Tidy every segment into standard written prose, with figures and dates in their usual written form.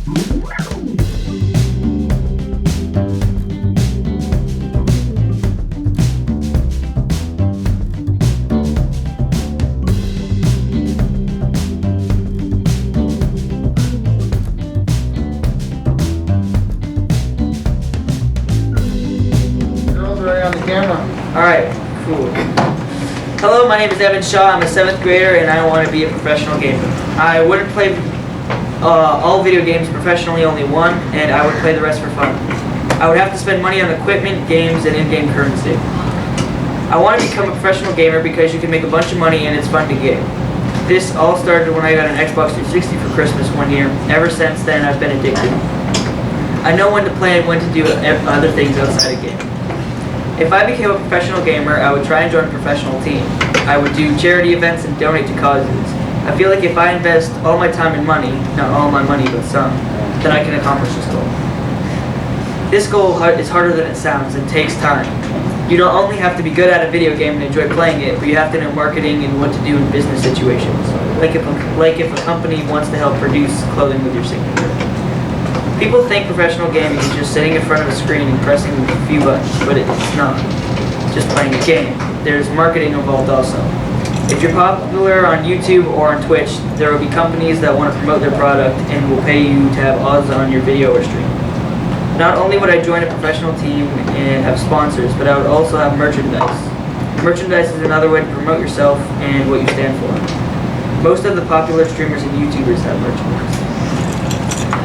Alright, cool. Hello, my name is Devin Shaw. I'm a 7th grader and I want to be a professional gamer. I wouldn't play all video games professionally, only one, and I would play the rest for fun. I would have to spend money on equipment, games, and in-game currency. I want to become a professional gamer because you can make a bunch of money and it's fun to game. This all started when I got an Xbox 360 for Christmas one year. Ever since then, I've been addicted. I know when to play and when to do other things outside of gaming. If I became a professional gamer, I would try and join a professional team. I would do charity events and donate to causes. I feel like if I invest all my time and money, not all my money but some, then I can accomplish this goal. This goal is harder than it sounds and takes time. You don't only have to be good at a video game and enjoy playing it, but you have to know marketing and what to do in business situations. Like if a company wants to help produce clothing with your signature. People think professional gaming is just sitting in front of a screen and pressing a few buttons, but it's not. Just playing a game. There's marketing involved also. If you're popular on YouTube or on Twitch, there will be companies that want to promote their product and will pay you to have odds on your video or stream. Not only would I join a professional team and have sponsors, but I would also have merchandise. Merchandise is another way to promote yourself and what you stand for. Most of the popular streamers and YouTubers have merchandise.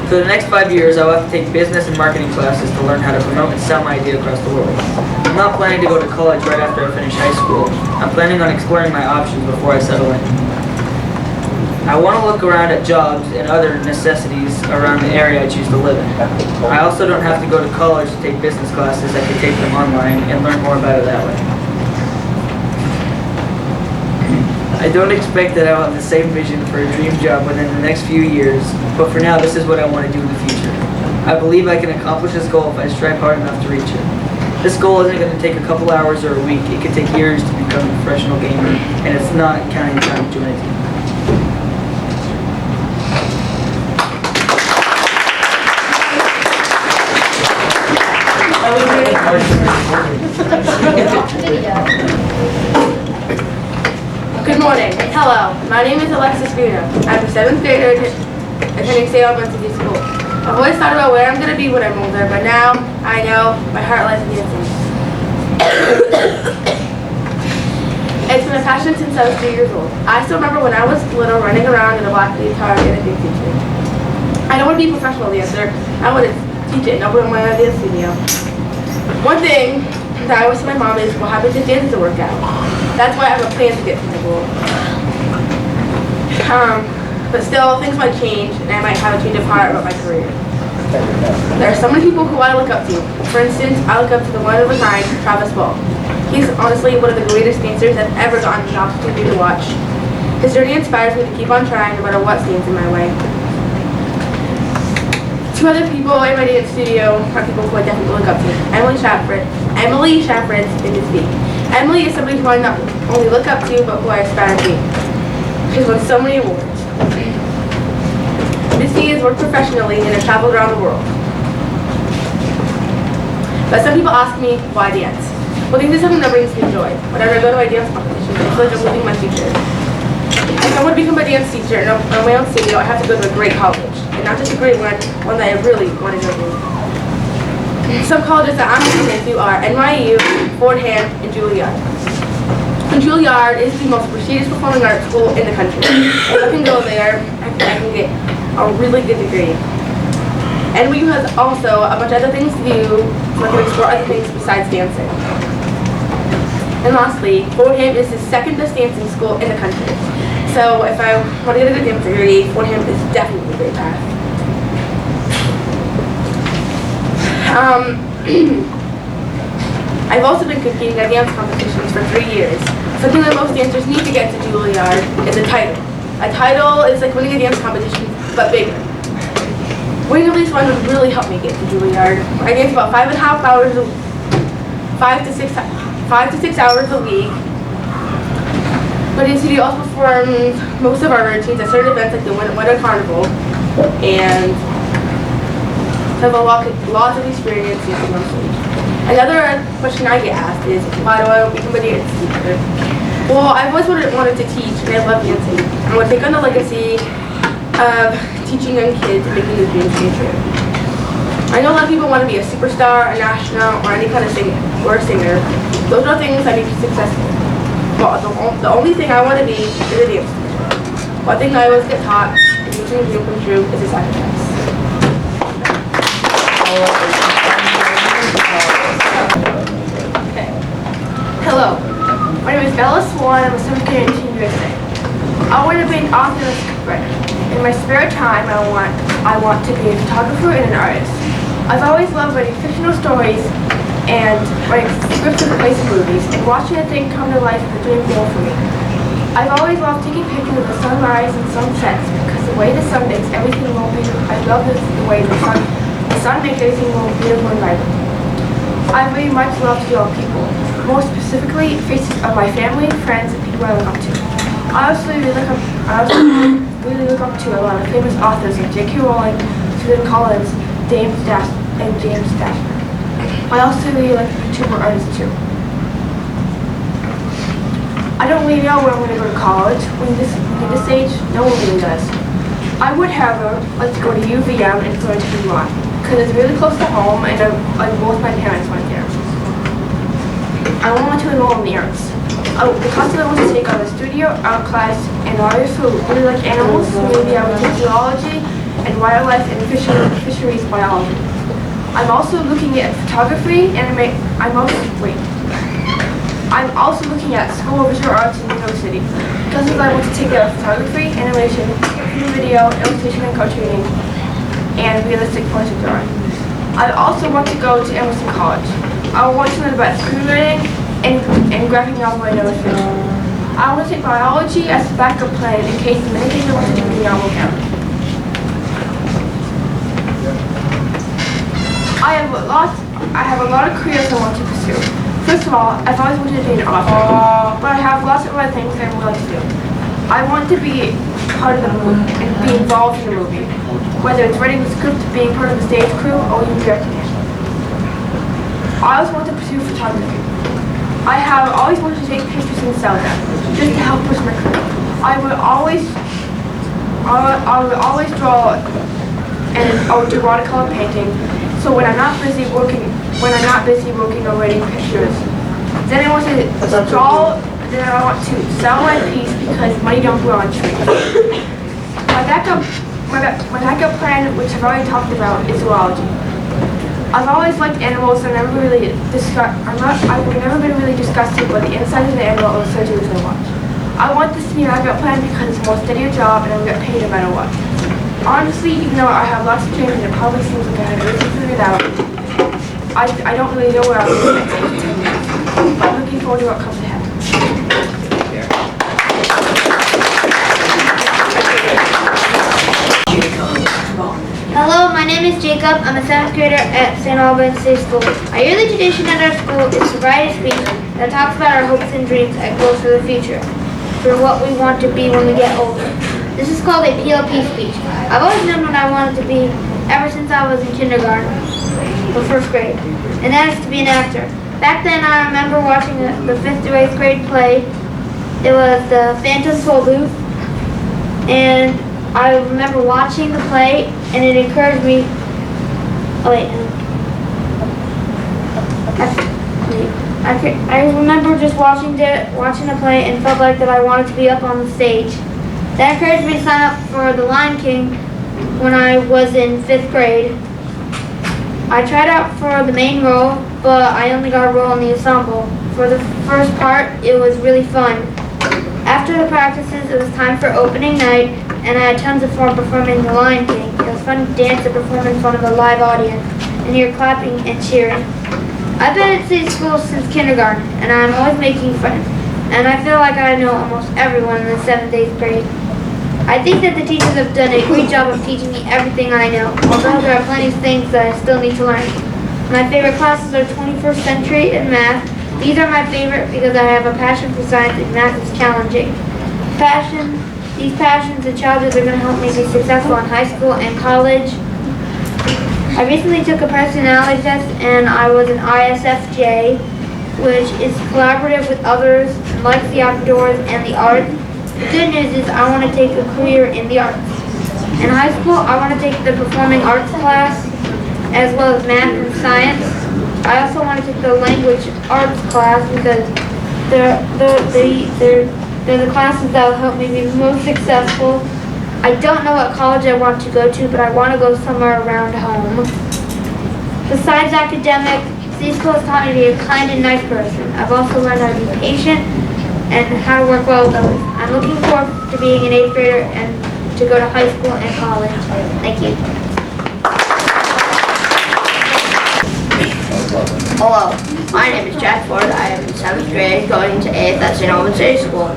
For the next 5 years, I will have to take business and marketing classes to learn how to promote and sell my idea across the world. I'm not planning to go to college right after I finish high school. I'm planning on exploring my options before I settle in. I want to look around at jobs and other necessities around the area I choose to live in. I also don't have to go to college to take business classes. I can take them online and learn more about it that way. I don't expect that I will have the same vision for a dream job within the next few years, but for now this is what I want to do in the future. I believe I can accomplish this goal if I strive hard enough to reach it. This goal isn't going to take a couple hours or a week. It could take years to become a professional gamer, and it's not counting time to join a team. Good morning. Hello. My name is Alexis Bruno. I'm a 7th grader attending St. Elementary School. I've always thought about where I'm going to be when I'm older, but now I know my heart lies in dancing. It's been a passion since I was 3 years old. I still remember when I was little running around in a black guitar and a big teacher. I don't want to be a professional dancer. I want to teach it and open my own dance studio. One thing that I always tell my mom is what happens if dance doesn't work out. That's why I have a plan to get to my goal. But still, things might change, and I might have a change of heart about my career. There are so many people who I look up to. For instance, I look up to the one-of-a-kind Travis Ball. He's honestly one of the greatest dancers I've ever gotten an opportunity to watch. His journey inspires me to keep on trying no matter what stands in my way. 2 other people in my dance studio are people who I definitely look up to. Emily Shafford and Miss B. Emily is somebody who I not only look up to, but who I aspire to be. She's won so many awards. Miss B has worked professionally and has traveled around the world. But some people ask me, why dance? Well, this is something that brings me joy. Whenever I go to my dance competitions, I feel like I'm living my future. If I want to become a dance teacher and own my own studio, I have to go to a great college. And not just a great one that I really want to go to. Some colleges that I'm looking into are NYU, Fordham, and Juilliard. And Juilliard is the most prestigious performing arts school in the country. If I can go there, I can get a really good degree. NYU has also a bunch of other things to do, so I can explore other things besides dancing. And lastly, Fordham is the 2nd best dancing school in the country. So if I want to get a good dance degree, Fordham is definitely a great path. I've also been competing at dance competitions for 3 years. Something that most dancers need to get to Juilliard is a title. A title is like winning a dance competition, but bigger. Winning at least one would really help me get to Juilliard. I dance about 5 to 6 hours a week. But in studio also performs most of our routines at certain events like the Winter Carnival and have lots of experience teaching on stage. Another question I get asked is, why do I become a dance teacher? Well, I've always wanted to teach, and I love dancing. I want to take on the legacy of teaching young kids and making their dreams come true. I know a lot of people want to be a superstar, an astronaut, or any kind of singer, Those are things that make you successful. But the only thing I want to be is a dance teacher. One thing I always get taught is making a dream come true is a sacrifice. Okay. Hello. My name is Swan. I'm a 7th grader in Team USA. I want to be an author and a scriptwriter. In my spare time, I want to be a photographer and an artist. I've always loved writing fictional stories and writing scripts for plays and movies, and watching a thing come to life is a dream goal for me. I've always loved taking pictures of the sunrise and sunsets because the way the sun makes everything more beautiful. I love the way the sun makes everything more beautiful and vibrant. I very much love to draw people, more specifically faces of my family, friends, and people I look up to. I also really look up to a lot of famous authors like J.K. Rowling, Susan Collins, James Dasher. I also really like YouTuber artists too. I don't really know where I'm going to go to college. When this age, no one really does. I would, however, like to go to UVM and go to Swan because it's really close to home, and both my parents went there. I want to enroll in the arts. The class that I want to take are the studio, art class, and artists who really like animals, so maybe I would take zoology and wildlife and fisheries biology. I'm also looking at photography, and I'm also looking at School of Visual Arts in New York City. Because I want to take out photography, animation, video, illustration and cartooning, and realistic portrait drawing. I also want to go to Emerson College. I want to learn about screenwriting and graphic novel and illustration. I want to take biology as a backup plan in case the many things I want to do in the novel count. I have a lot of careers I want to pursue. First of all, I've always wanted to be an author, but I have lots of other things I would like to do. I want to be part of the movie and be involved in the movie, whether it's writing the script, being part of the stage crew, or even directing it. I also want to pursue photography. I have always wanted to take pictures and sell them, just to help push my career. I would always draw or do watercolor painting. So when I'm not busy working or writing pictures, then I want to sell my piece because money don't grow on trees. My backup plan, which I've already talked about, is zoology. I've always liked animals, and I've never been really disgusted by the inside of the animal or the surgeries I watch. I want this to be my backup plan because it's a more steadier job and I'll get paid no matter what. Honestly, even though I have lots of dreams and it probably seems like I have everything figured out, I don't really know where I'll be in the next 8 to 10 years. But I'm looking forward to what comes ahead. Hello, my name is Jacob. I'm a 7th grader at St. Albans State School. Our yearly tradition at our school is to write a speech that talks about our hopes and dreams and goals for the future, for what we want to be when we get older. This is called a PLP speech. I've always known what I wanted to be ever since I was in kindergarten, or 1st grade, and that is to be an actor. Back then, I remember watching the 5th to 8th grade play. It was the Phantom Tollbooth, and I remember watching the play, and it encouraged me. I remember just watching the play and felt like that I wanted to be up on the stage. That encouraged me to sign up for The Lion King when I was in 5th grade. I tried out for the main role, but I only got a role in the ensemble. For the first part, it was really fun. After the practices, it was time for opening night, and I had tons of fun performing The Lion King. It was fun to dance and perform in front of a live audience, and hear clapping and cheering. I've been at state school since kindergarten, and I'm always making friends, and I feel like I know almost everyone in the 7th, 8th grade. I think that the teachers have done a great job of teaching me everything I know, although there are plenty of things that I still need to learn. My favorite classes are 21st century and math. These are my favorite because I have a passion for science and math is challenging. These passions and challenges are going to help me be successful in high school and college. I recently took a personality test and I was an ISFJ, which is collaborative with others, likes the outdoors and the arts. The good news is I want to take a career in the arts. In high school, I want to take the performing arts class, as well as math and science. I also want to take the language arts class because they're the classes that will help me be most successful. I don't know what college I want to go to, but I want to go somewhere around home. Besides academic, these schools taught me to be a kind and nice person. I've also learned how to be patient and how to work well with others. I'm looking forward to being an 8th grader and to go to high school and college. Thank you. Hello, my name is Jack Ford. I am in 7th grade going to 8th at St. Albans City School.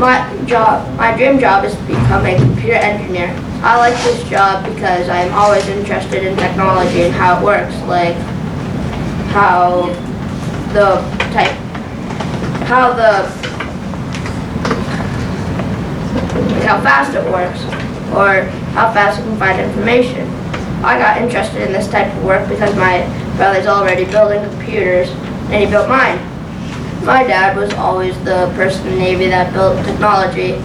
My dream job is to become a computer engineer. I like this job because I am always interested in technology and how it works, like how fast it works, or how fast you can find information. I got interested in this type of work because my brother's already building computers, and he built mine. My dad was always the person in the Navy that built technology.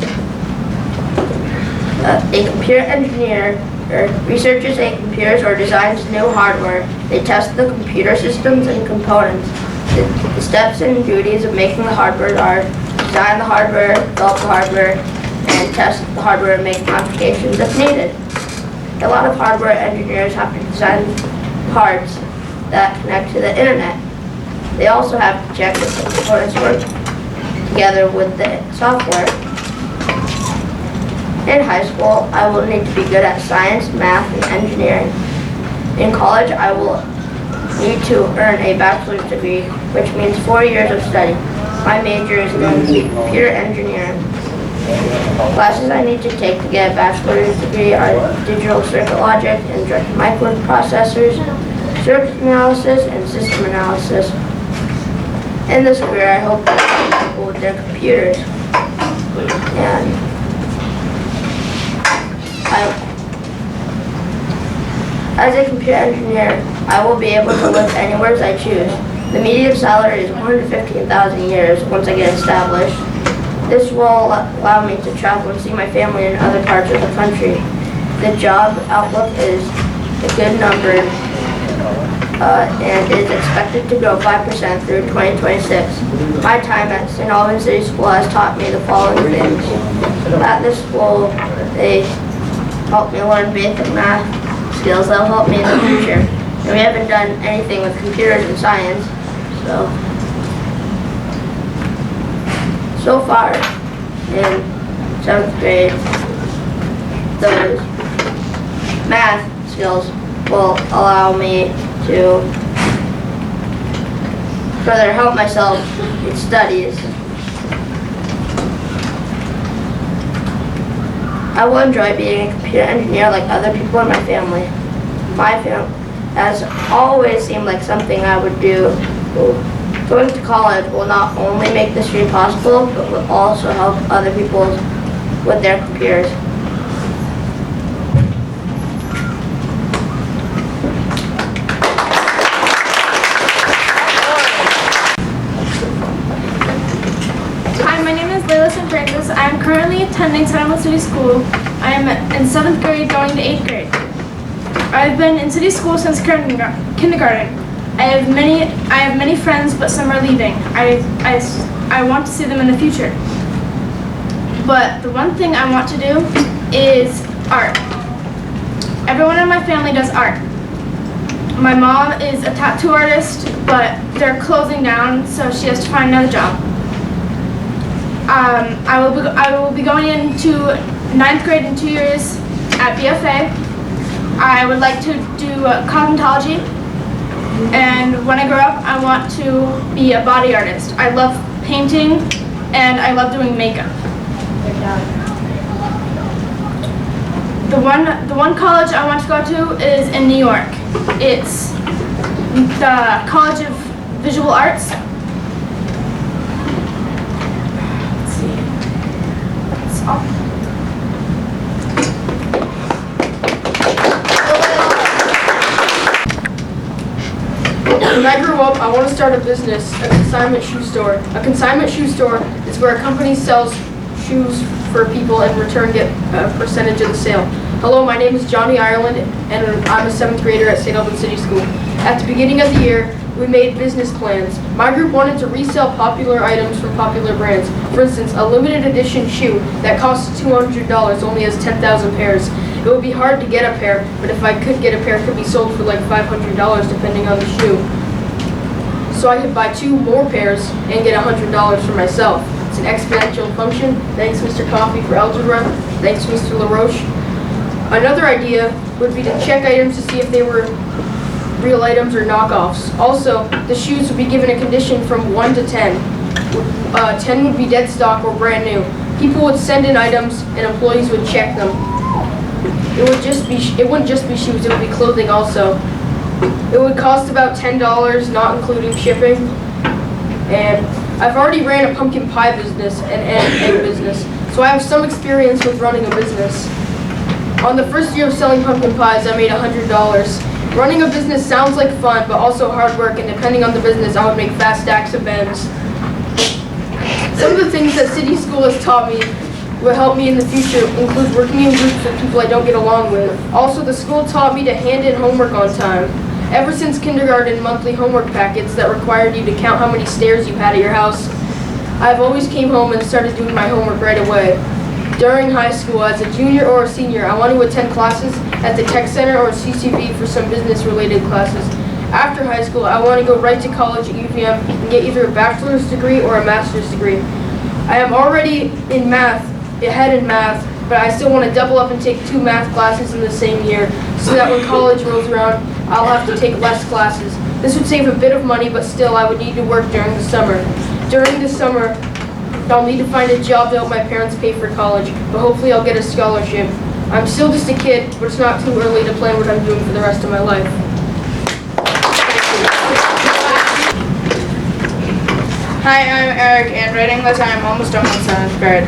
A computer engineer researches a computers or designs new hardware. They test the computer systems and components. The steps and duties of making the hardware are design the hardware, develop the hardware, and test the hardware and make modifications if needed. A lot of hardware engineers have to design parts that connect to the internet. They also have to check if the components work together with the software. In high school, I will need to be good at science, math, and engineering. In college, I will need to earn a bachelor's degree, which means 4 years of study. My major is going to be computer engineering. Classes I need to take to get a bachelor's degree are digital circuit logic and direct microprocessors, circuit analysis, and system analysis. In this career, I hope to help people with their computers. And as a computer engineer, I will be able to live anywhere as I choose. The median salary is $115,000 a year once I get established. This will allow me to travel and see my family in other parts of the country. The job outlook is a good number and is expected to grow 5% through 2026. My time at St. Albans City School has taught me the following things. At this school, they help me learn basic math skills that will help me in the future. And we haven't done anything with computers and science, so far in 7th grade, those math skills will allow me to further help myself in studies. I will enjoy being a computer engineer like other people in my family. My family has always seemed like something I would do. Going to college will not only make this dream possible, but will also help other people with their computers. Francis. I am currently attending St. Albans City School. I am in 7th grade going to 8th grade. I've been in city school since kindergarten. I have many friends, but some are leaving. I want to see them in the future. But the one thing I want to do is art. Everyone in my family does art. My mom is a tattoo artist, but they're closing down, so she has to find another job. I will be going into 9th grade in 2 years at BFA. I would like to do cosmetology, and when I grow up, I want to be a body artist. I love painting, and I love doing makeup. The one college I want to go to is in New York. It's the College of Visual Arts. When I grow up, I want to start a business, a consignment shoe store. A consignment shoe store is where a company sells shoes for people and in return get a percentage of the sale. Hello, my name is Johnny Ireland, and I'm a 7th grader at St. Albans City School. At the beginning of the year, we made business plans. My group wanted to resell popular items from popular brands. For instance, a limited edition shoe that costs $200 only has 10,000 pairs. It would be hard to get a pair, but if I could get a pair, it could be sold for like $500 depending on the shoe. So I could buy 2 more pairs and get $100 for myself. It's an exponential function. Thanks, Mr. Coffee, for algebra. Thanks, Mr. LaRoche. Another idea would be to check items to see if they were real items or knockoffs. Also, the shoes would be given a condition from 1 to 10. 10 would be dead stock or brand new. People would send in items and employees would check them. It wouldn't just be shoes, it would be clothing also. It would cost about $10, not including shipping. And I've already ran a pumpkin pie business and an egg business, so I have some experience with running a business. On the first year of selling pumpkin pies, I made $100. Running a business sounds like fun, but also hard work, and depending on the business, I would make fast stacks of bends. Some of the things that City School has taught me will help me in the future include working in groups with people I don't get along with. Also, the school taught me to hand in homework on time. Ever since kindergarten, monthly homework packets that required you to count how many stairs you had at your house, I've always came home and started doing my homework right away. During high school, as a junior or a senior, I want to attend classes at the Tech Center or CCV for some business-related classes. After high school, I want to go right to college at UVM and get either a bachelor's degree or a master's degree. I am already ahead in math, but I still want to double up and take 2 math classes in the same year, so that when college rolls around, I'll have to take less classes. This would save a bit of money, but still I would need to work during the summer. During the summer, I'll need to find a job to help my parents pay for college, but hopefully I'll get a scholarship. I'm still just a kid, but it's not too early to plan what I'm doing for the rest of my life. Hi, I'm Eric, and right English I'm almost done with 7th grade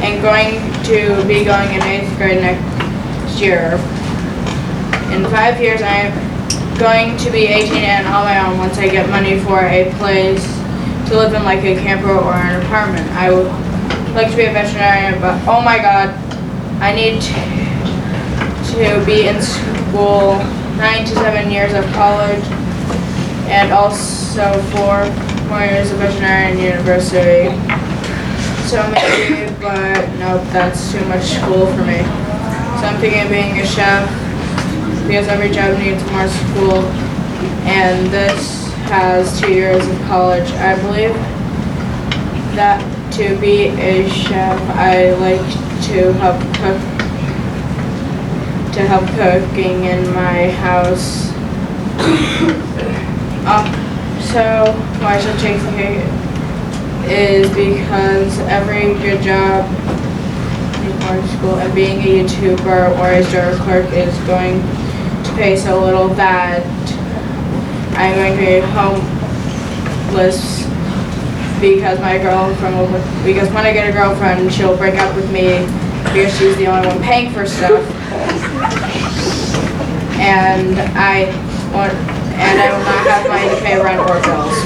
and going to be going in 8th grade next year. In 5 years I'm going to be 18 and on my own once I get money for a place to live in, like a camper or an apartment. I would like to be a veterinarian, but oh my god, I need to be in school 9 to 7 years of college and also 4 more years of veterinarian university. So maybe, but nope, that's too much school for me. So I'm thinking of being a chef because every job needs more school, and this has 2 years of college. I believe that to be a chef, I like to help cooking in my house. So why I should take the cake is because every good job needs more school, and being a YouTuber or a store clerk is going to pay so little that I'm going to be homeless because because when I get a girlfriend, she'll break up with me because she's the only one paying for stuff, and I will not have money to pay rent or bills.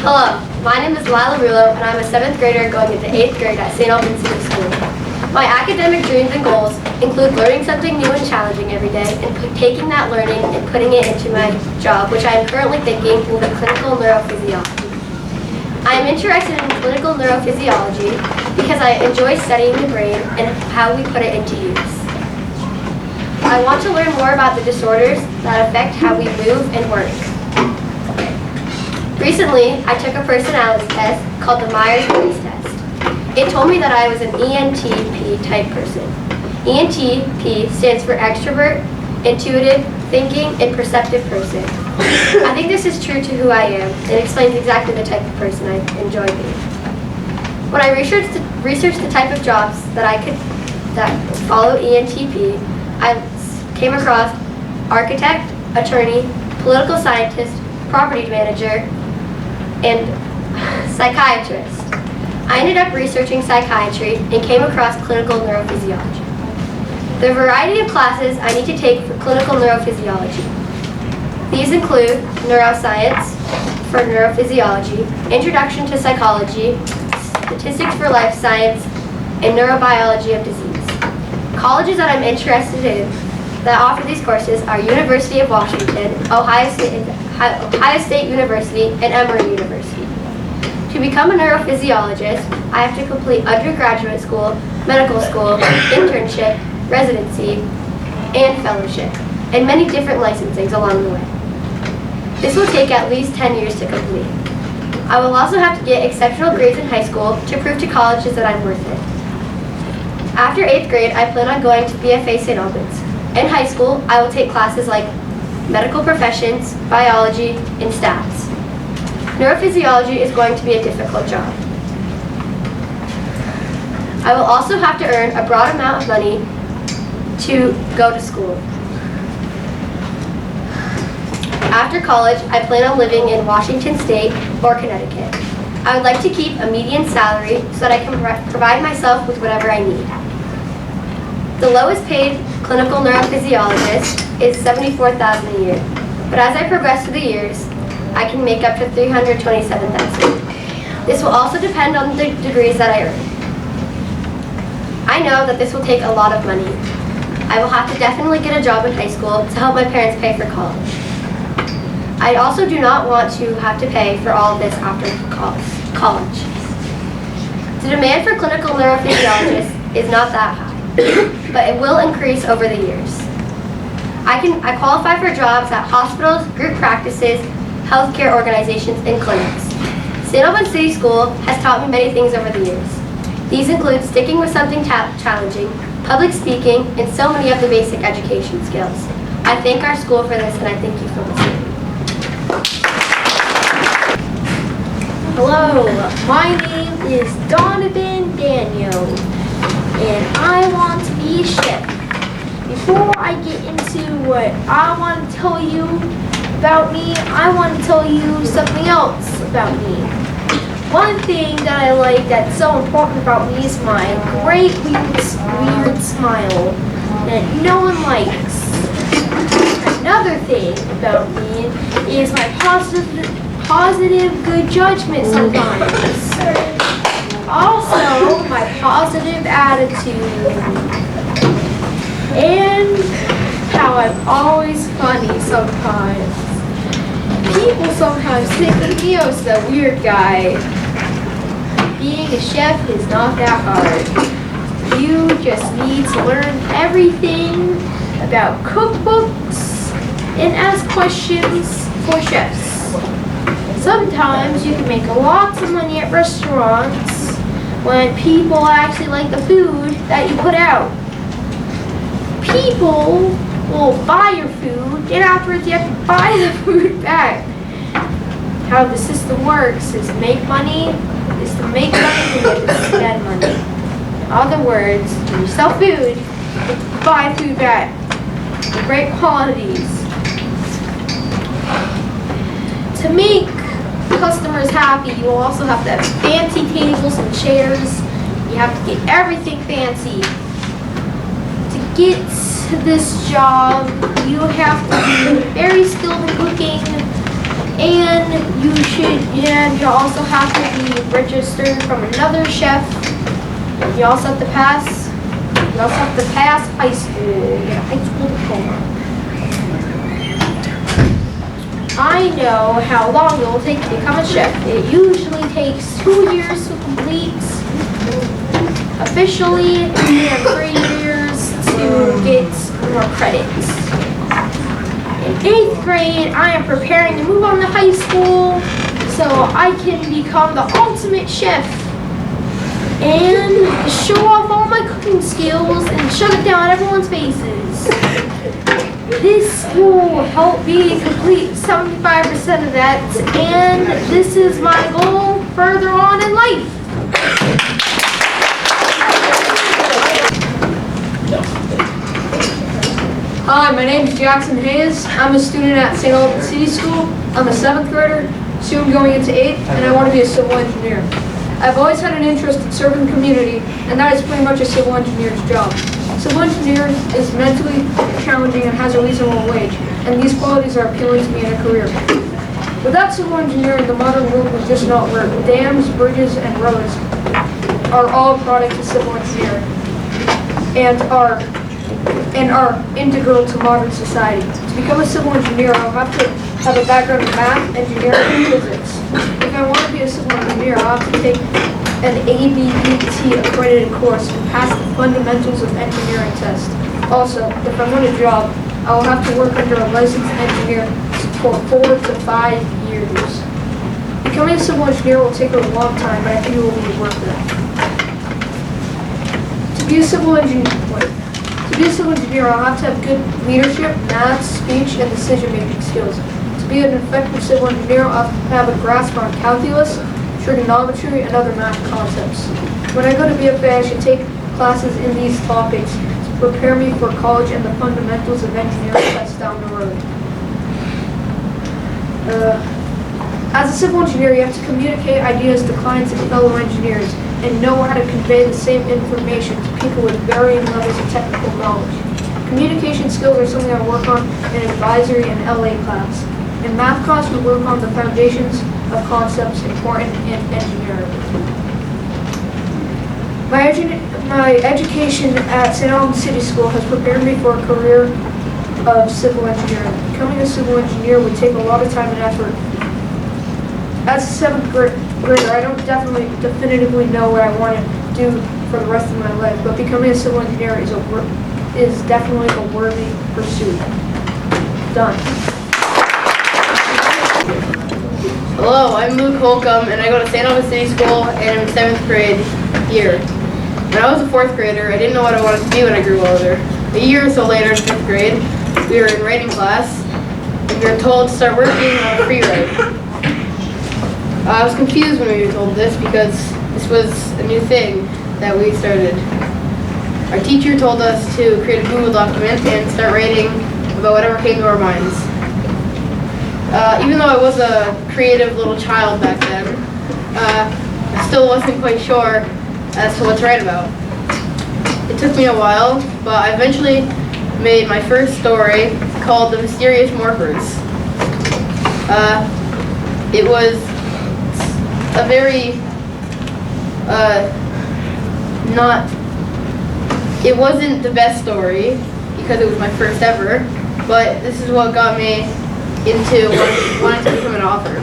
Hello, my name is Mallory Lowe, and I'm a 7th grader going into 8th grade at St. Albans City School. My academic dreams and goals include learning something new and challenging every day, and taking that learning and putting it into my job, which I am currently thinking will be clinical neurophysiology. I am interested in clinical neurophysiology because I enjoy studying the brain and how we put it into use. I want to learn more about the disorders that affect how we move and work. Recently, I took a personality test called the Myers-Briggs test. It told me that I was an ENTP type person. ENTP stands for extrovert, intuitive, thinking, and perceptive person. I think this is true to who I am and explains exactly the type of person I enjoy being. When I researched the type of jobs that follow ENTP, I came across architect, attorney, political scientist, property manager, and psychiatrist. I ended up researching psychiatry and came across clinical neurophysiology. The variety of classes I need to take for clinical neurophysiology. These include neuroscience for neurophysiology, introduction to psychology, statistics for life science, and neurobiology of disease. Colleges that I'm interested in that offer these courses are University of Washington, Ohio State University, and Emory University. To become a neurophysiologist, I have to complete undergraduate school, medical school, internship, residency, and fellowship, and many different licensings along the way. This will take at least 10 years to complete. I will also have to get exceptional grades in high school to prove to colleges that I'm worth it. After 8th grade, I plan on going to BFA St. Albans. In high school, I will take classes like medical professions, biology, and stats. Neurophysiology is going to be a difficult job. I will also have to earn a broad amount of money to go to school. After college, I plan on living in Washington State or Connecticut. I would like to keep a median salary so that I can provide myself with whatever I need. The lowest paid clinical neurophysiologist is $74,000 a year, but as I progress through the years, I can make up to $327,000. This will also depend on the degrees that I earn. I know that this will take a lot of money. I will have to definitely get a job in high school to help my parents pay for college. I also do not want to have to pay for all of this after college. The demand for clinical neurophysiologists is not that high, but it will increase over the years. I qualify for jobs at hospitals, group practices, healthcare organizations, and clinics. St. Albans City School has taught me many things over the years. These include sticking with something challenging, public speaking, and so many of the basic education skills. I thank our school for this, and I thank you for listening. Hello, my name is Donovan Daniel, and I want to be a chef. Before I get into what I want to tell you about me, I want to tell you something else about me. One thing that I like that's so important about me is my great weird smile that no one likes. Another thing about me is my positive good judgment sometimes. Also, my positive attitude. And how I'm always funny sometimes. People sometimes think of me as the weird guy. Being a chef is not that hard. You just need to learn everything about cookbooks and ask questions for chefs. Sometimes you can make lots of money at restaurants when people actually like the food that you put out. People will buy your food, and afterwards you have to buy the food back. How the system works is to make money, and you have to spend money. In other words, when you sell food, you buy food back in great quantities. To make customers happy, you also have to have fancy tables and chairs. You have to get everything fancy. To get this job, you have to be very skilled in cooking, and you also have to be registered from another chef. You also have to pass high school, get a high school diploma. I know how long it will take to become a chef. It usually takes 2 years to complete officially, and 3 years to get more credits. In 8th grade, I am preparing to move on to high school so I can become the ultimate chef and show off all my cooking skills and shove it down everyone's faces. This will help me complete 75% of that, and this is my goal further on in life. Hi, my name is Jackson Hayes. I'm a student at St. Albans City School. I'm a 7th grader, soon going into 8th, and I want to be a civil engineer. I've always had an interest in serving the community, and that is pretty much a civil engineer's job. Civil engineer is mentally challenging and has a reasonable wage, and these qualities are appealing to me in a career. Without civil engineering, the modern world would just not work. Dams, bridges, and roads are all products of civil engineering and are integral to modern society. To become a civil engineer, I'll have to have a background in math, engineering, and physics. If I want to be a civil engineer, I'll have to take an ABET accredited course and pass the fundamentals of engineering test. Also, if I want a job, I will have to work under a licensed engineer for 4 to 5 years. Becoming a civil engineer will take a long time, but I think it will be worth it. To be a civil engineer, I'll have to have good leadership, math, speech, and decision-making skills. To be an effective civil engineer, I'll have a grasp on calculus, trigonometry, and other math concepts. When I go to BFA, I should take classes in these topics to prepare me for college and the fundamentals of engineering tests down the road. As a civil engineer, you have to communicate ideas to clients and fellow engineers and know how to convey the same information to people with varying levels of technical knowledge. Communication skills are something I work on in advisory and LA class. In math class, we work on the foundations of concepts important in engineering. My education at St. Albans City School has prepared me for a career of civil engineering. Becoming a civil engineer would take a lot of time and effort. As a 7th grader, I don't definitively know what I want to do for the rest of my life, but becoming a civil engineer is definitely a worthy pursuit. Done. Hello, I'm Luke Holcomb, and I go to St. Albans City School, and I'm in 7th grade here. When I was a 4th grader, I didn't know what I wanted to be when I grew older. A year or so later, in 5th grade, we were in writing class, and we were told to start working on a free write. I was confused when we were told this because this was a new thing that we started. Our teacher told us to create a Google document and start writing about whatever came to our minds. Even though I was a creative little child back then, I still wasn't quite sure as to what to write about. It took me a while, but I eventually made my first story called The Mysterious Morphers. It was a very, it wasn't the best story because it was my first ever, but this is what got me into wanting to become an author.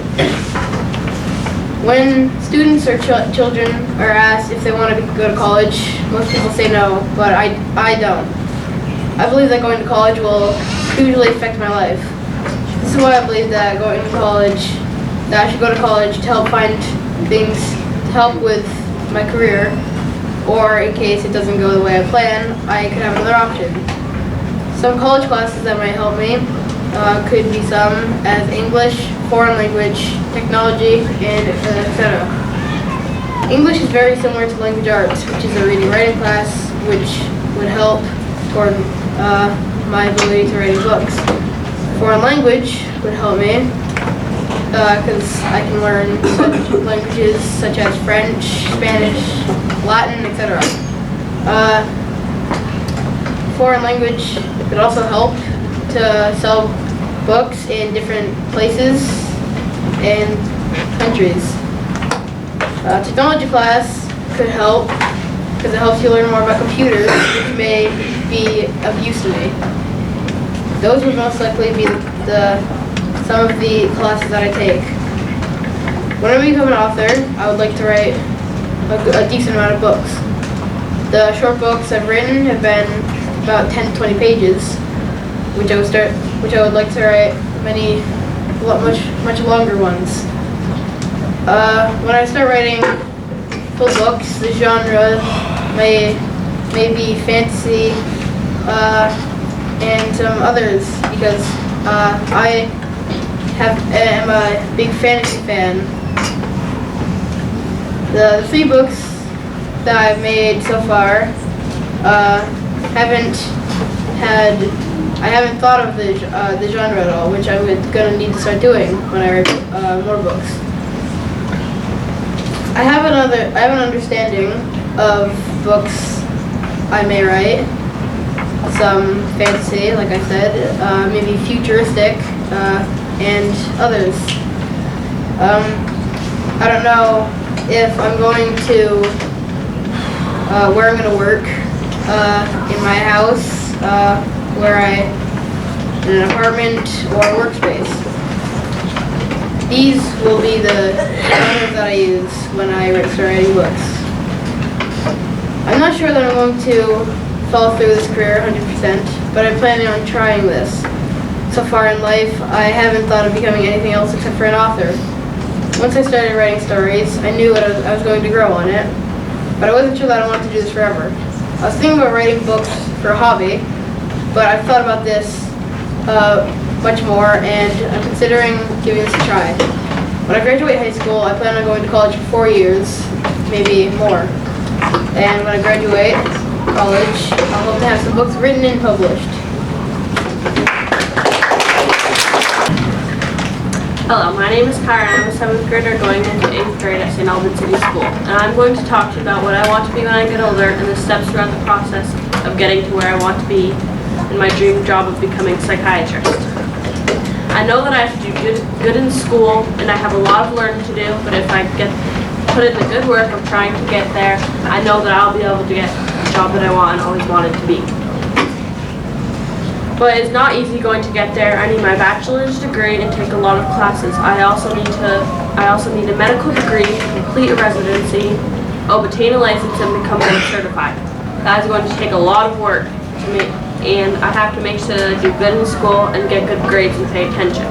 When students or children are asked if they want to go to college, most people say no, but I don't. I believe that going to college will hugely affect my life. This is why I believe that I should go to college to help find things to help with my career, or in case it doesn't go the way I plan, I could have another option. Some college classes that might help me could be some as English, foreign language, technology, and etc. English is very similar to language arts, which is a reading writing class, which would help toward my ability to write books. Foreign language would help me because I can learn such languages such as French, Spanish, Latin, etc. Foreign language could also help to sell books in different places and countries. Technology class could help because it helps you learn more about computers, which may be of use to me. Those would most likely be some of the classes that I take. When I become an author, I would like to write a decent amount of books. The short books I've written have been about 10 to 20 pages, which I would like to write much longer ones. When I start writing full books, the genre may be fantasy and some others because I am a big fantasy fan. The 3 books that I've made so far I haven't thought of the genre at all, which I'm gonna need to start doing when I write more books. I have an understanding of books I may write, some fantasy, like I said, maybe futuristic, and others. I don't know if I'm going to, where I'm going to work, in my house, in an apartment or a workspace. These will be the genres that I use when I start writing books. I'm not sure that I'm going to follow through this career 100%, but I'm planning on trying this. So far in life, I haven't thought of becoming anything else except for an author. Once I started writing stories, I knew I was going to grow on it, but I wasn't sure that I wanted to do this forever. I was thinking about writing books for a hobby, but I've thought about this much more, and I'm considering giving this a try. When I graduate high school, I plan on going to college for 4 years, maybe more. And when I graduate college, I'll hope to have some books written and published. Hello, my name is Kyra and I'm a 7th grader going into 8th grade at St. Albans City School. And I'm going to talk to you about what I want to be when I get older and the steps throughout the process of getting to where I want to be in my dream job of becoming a psychiatrist. I know that I have to do good in school and I have a lot of learning to do, but if I put in the good work of trying to get there, I know that I'll be able to get the job that I want and always wanted to be. But it's not easy going to get there. I need my bachelor's degree and take a lot of classes. I also need a medical degree to complete a residency, obtain a license, and become board certified. That is going to take a lot of work to make, and I have to make sure that I do good in school and get good grades and pay attention.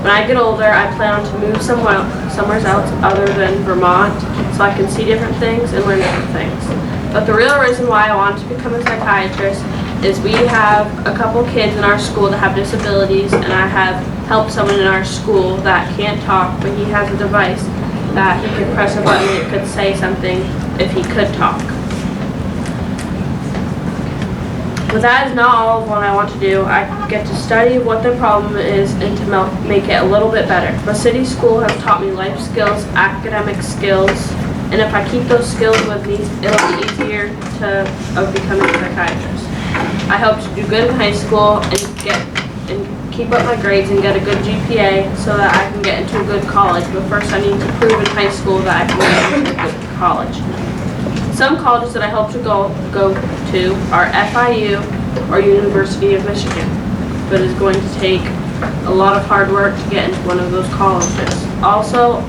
When I get older, I plan to move somewhere else other than Vermont so I can see different things and learn different things. But the real reason why I want to become a psychiatrist is we have a couple kids in our school that have disabilities, and I have helped someone in our school that can't talk, but he has a device that he could press a button and it could say something if he could talk. But that is not all of what I want to do. I get to study what the problem is and to make it a little bit better. The city school has taught me life skills, academic skills, and if I keep those skills with me, it'll be easier of becoming a psychiatrist. I hope to do good in high school and keep up my grades and get a good GPA so that I can get into a good college. But first I need to prove in high school that I can get into a good college. Some colleges that I hope to go to are FIU or University of Michigan, but it's going to take a lot of hard work to get into one of those colleges. Also,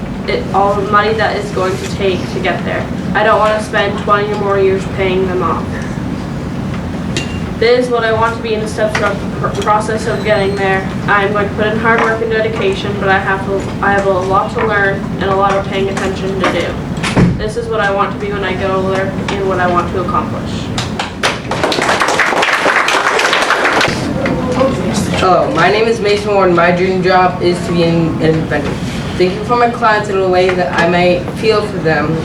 all the money that it's going to take to get there. I don't want to spend 20 or more years paying them off. This is what I want to be in the steps throughout the process of getting there. I'm going to put in hard work and dedication, but I have a lot to learn and a lot of paying attention to do. This is what I want to be when I get older and what I want to accomplish. Hello, my name is Mason Ward and my dream job is to be an inventor. Thinking for my clients in a way that I may feel for them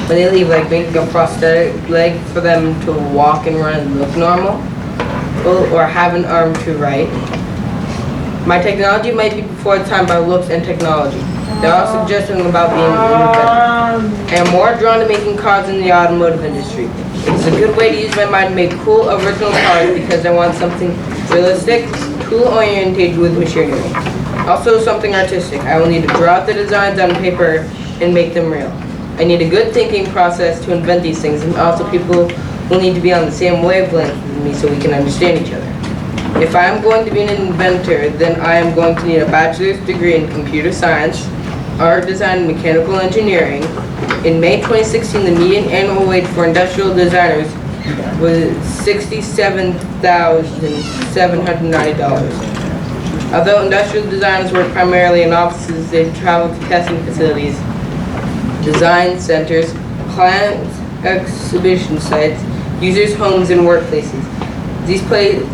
when they leave, like making a prosthetic leg for them to walk and run and look normal, or have an arm to write. My technology might be before its time by looks and technology. There are suggestions about being an inventor. I am more drawn to making cars in the automotive industry. It's a good way to use my mind to make cool, original cars because I want something realistic, tool-oriented with machinery. Also something artistic. I will need to draw out the designs on paper and make them real. I need a good thinking process to invent these things, and also people will need to be on the same wavelength with me so we can understand each other. If I am going to be an inventor, then I am going to need a bachelor's degree in computer science, art design, and mechanical engineering. In May 2016, the median annual wage for industrial designers was $67,790. Although industrial designers work primarily in offices, they travel to testing facilities, design centers, client exhibition sites, users' homes, and workplaces. These places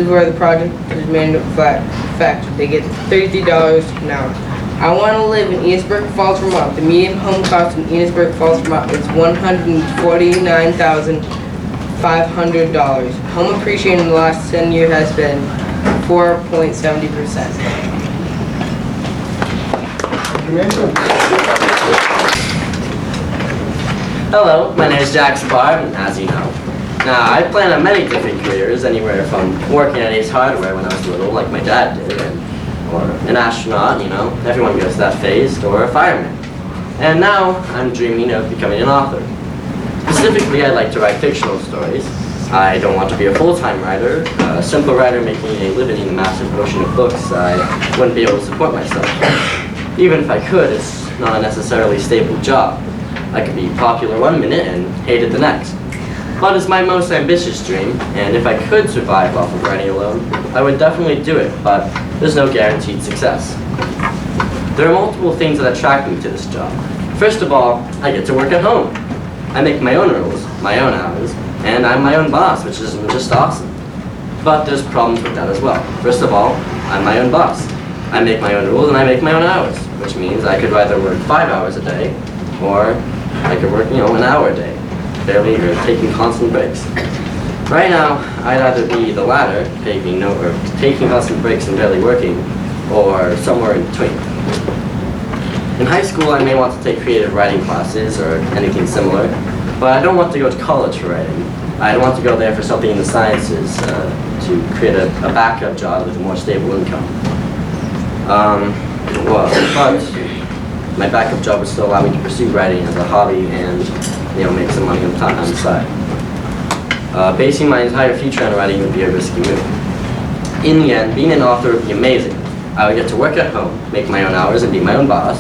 where the project is manufactured. They get $33 an hour. I want to live in Enosburg Falls, Vermont. The median home cost in Enosburg Falls, Vermont is $149,500. Home appreciation in the last 10 years has been 4.70%. Hello, my name is Jack Spartan, as you know. Now, I planned on many different careers, anywhere from working at Ace Hardware when I was little, like my dad did, or an astronaut, you know, everyone goes to that phase, or a fireman. And now, I'm dreaming of becoming an author. Specifically, I'd like to write fictional stories. I don't want to be a full-time writer. A simple writer making a living in the massive ocean of books, I wouldn't be able to support myself. Even if I could, it's not a necessarily stable job. I could be popular one minute and hated the next. But it's my most ambitious dream, and if I could survive off of writing alone, I would definitely do it, but there's no guaranteed success. There are multiple things that attract me to this job. First of all, I get to work at home. I make my own rules, my own hours, and I'm my own boss, which is just awesome. But there's problems with that as well. First of all, I'm my own boss. I make my own rules and I make my own hours, which means I could either work 5 hours a day, or I could work, an hour a day, barely or taking constant breaks. Right now, I'd either be the latter, taking constant breaks and barely working, or somewhere in between. In high school, I may want to take creative writing classes or anything similar, but I don't want to go to college for writing. I want to go there for something in the sciences to create a backup job with a more stable income. But my backup job would still allow me to pursue writing as a hobby and make some money on the side. Basing my entire future on writing would be a risky move. In the end, being an author would be amazing. I would get to work at home, make my own hours, and be my own boss,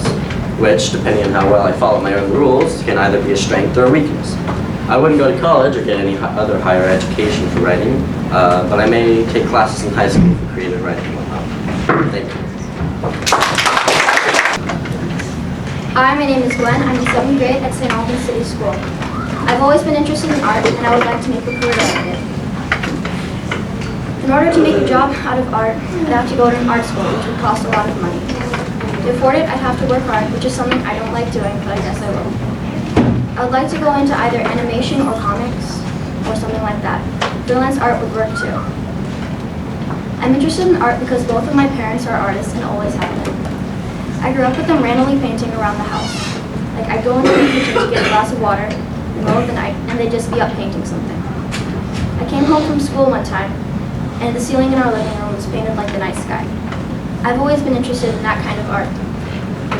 which, depending on how well I follow my own rules, can either be a strength or a weakness. I wouldn't go to college or get any other higher education for writing, but I may take classes in high school for creative writing and whatnot. Thank you. Hi, my name is Gwen. I'm in 7th grade at St. Albans City School. I've always been interested in art, and I would like to make a career out of it. In order to make a job out of art, I'd have to go to an art school, which would cost a lot of money. To afford it, I'd have to work hard, which is something I don't like doing, but I guess I will. I would like to go into either animation or comics, or something like that. Freelance art would work too. I'm interested in art because both of my parents are artists and always have been. I grew up with them randomly painting around the house. Like, I'd go into the kitchen to get a glass of water in the middle of the night, and they'd just be up painting something. I came home from school one time, and the ceiling in our living room was painted like the night sky. I've always been interested in that kind of art.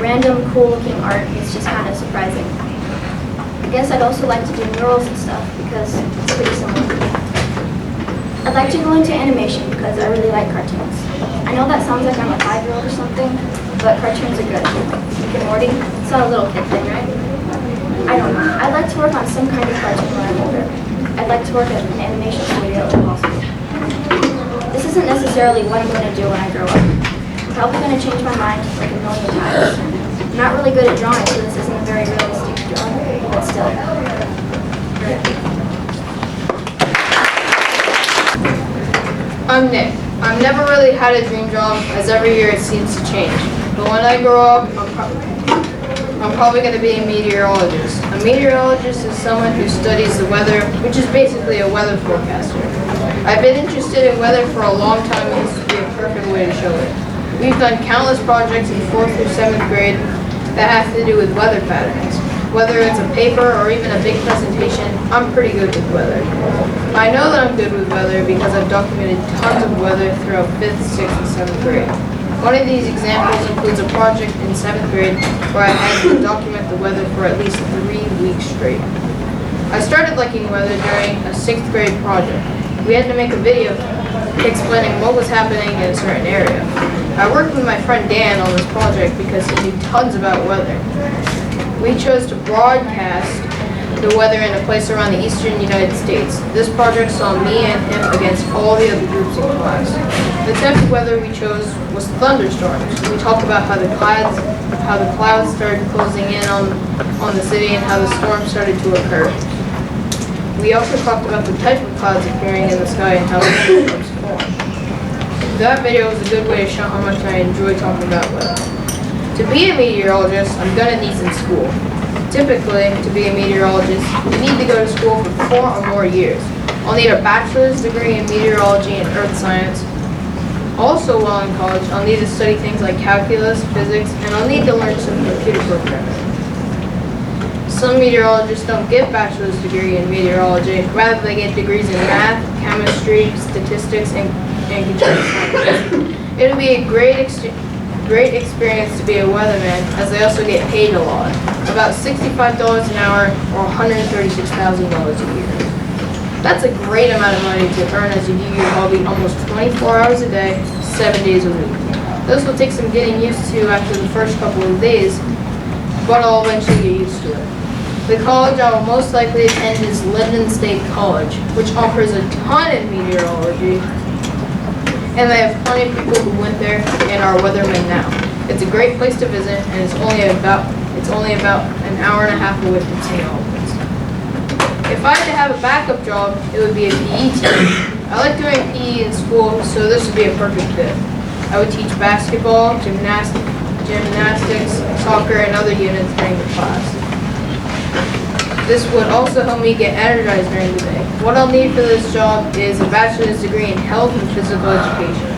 Random, cool-looking art is just kind of surprising. I guess I'd also like to do murals and stuff, because it's pretty similar. I'd like to go into animation, because I really like cartoons. I know that sounds like I'm a 5-year-old or something, but cartoons are good. Rick and Morty, it's not a little kid thing, right? I don't know. I'd like to work on some kind of cartoon when I'm older. I'd like to work at an animation studio if possible. This isn't necessarily what I'm going to do when I grow up. I'm probably going to change my mind like a million times. I'm not really good at drawing, so this isn't a very realistic drawing, but still. I'm Nick. I've never really had a dream job, as every year it seems to change. But when I grow up, I'm probably going to be a meteorologist. A meteorologist is someone who studies the weather, which is basically a weather forecaster. I've been interested in weather for a long time, and this would be a perfect way to show it. We've done countless projects in 4th through 7th grade that have to do with weather patterns. Whether it's a paper or even a big presentation, I'm pretty good with weather. I know that I'm good with weather because I've documented tons of weather throughout 5th, 6th, and 7th grade. One of these examples includes a project in 7th grade where I had to document the weather for at least 3 weeks straight. I started liking weather during a 6th grade project. We had to make a video explaining what was happening in a certain area. I worked with my friend Dan on this project because he knew tons about weather. We chose to broadcast the weather in a place around the eastern United States. This project saw me and him against all the other groups in class. The type of weather we chose was thunderstorms. We talked about how the clouds started closing in on the city and how the storm started to occur. We also talked about the type of clouds appearing in the sky and how thunderstorms form. That video was a good way to show how much I enjoy talking about weather. To be a meteorologist, I'm gonna need some school. Typically, to be a meteorologist, you need to go to school for 4 or more years. I'll need a bachelor's degree in meteorology and earth science. Also, while in college, I'll need to study things like calculus, physics, and I'll need to learn some computer programming. Some meteorologists don't get bachelor's degree in meteorology. Rather, they get degrees in math, chemistry, statistics, and computer science. It would be a great experience to be a weatherman, as they also get paid a lot. About $65 an hour or $136,000 a year. That's a great amount of money to earn as you do your hobby almost 24 hours a day, 7 days a week. This will take some getting used to after the first couple of days, but I'll eventually get used to it. The college I will most likely attend is Linden State College, which offers a ton of meteorology, and they have plenty of people who went there and are weathermen now. It's a great place to visit, and it's only about an hour and a half away from St. Albans. If I had to have a backup job, it would be a PE teacher. I like doing PE in school, so this would be a perfect fit. I would teach basketball, gymnastics, soccer, and other units during the class. This would also help me get energized during the day. What I'll need for this job is a bachelor's degree in health and physical education.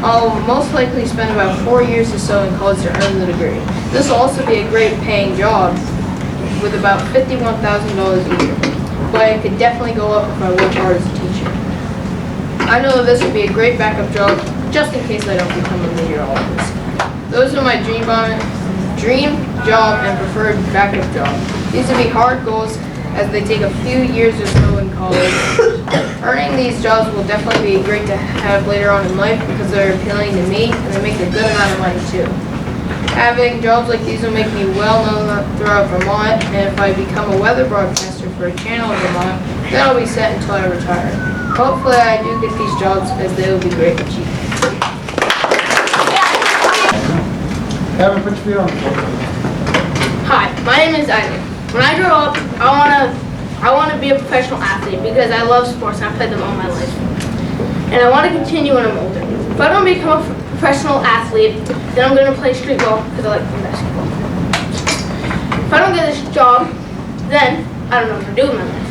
I'll most likely spend about 4 years or so in college to earn the degree. This will also be a great paying job with about $51,000 a year, but it could definitely go up if I work hard as a teacher. I know this would be a great backup job just in case I don't become a meteorologist. Those are my dream job and preferred backup job. These would be hard goals as they take a few years or so in college. Earning these jobs will definitely be great to have later on in life because they're appealing to me and they make a good amount of money too. Having jobs like these will make me well known throughout Vermont, and if I become a weather broadcaster for a channel in Vermont, then I'll be set until I retire. Hopefully I do get these jobs as they will be great achievements. Devin, put your feet on the floor. Hi, my name is Isaac. When I grow up, I want to be a professional athlete because I love sports and I played them all my life. And I want to continue when I'm older. If I don't become a professional athlete, then I'm going to play street ball because I like playing basketball. If I don't get this job, then I don't know what to do with my life.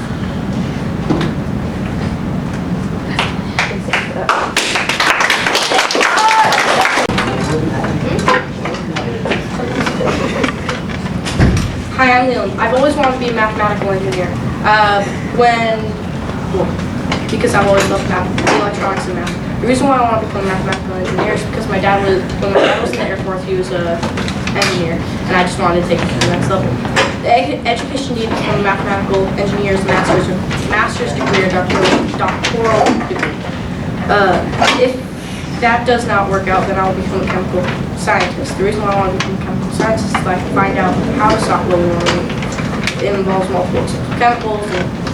Hi, I'm Leland. I've always wanted to be a mathematical engineer. Because I've always loved math, electronics and math. The reason why I want to become a mathematical engineer is because when my dad was in the Air Force, he was an engineer, and I just wanted to take it to the next level. The education needed to become a mathematical engineer is a master's degree or doctoral degree. If that does not work out, then I will become a chemical scientist. The reason why I want to become a chemical scientist is so I can find out how to stop global warming. It involves multiple chemicals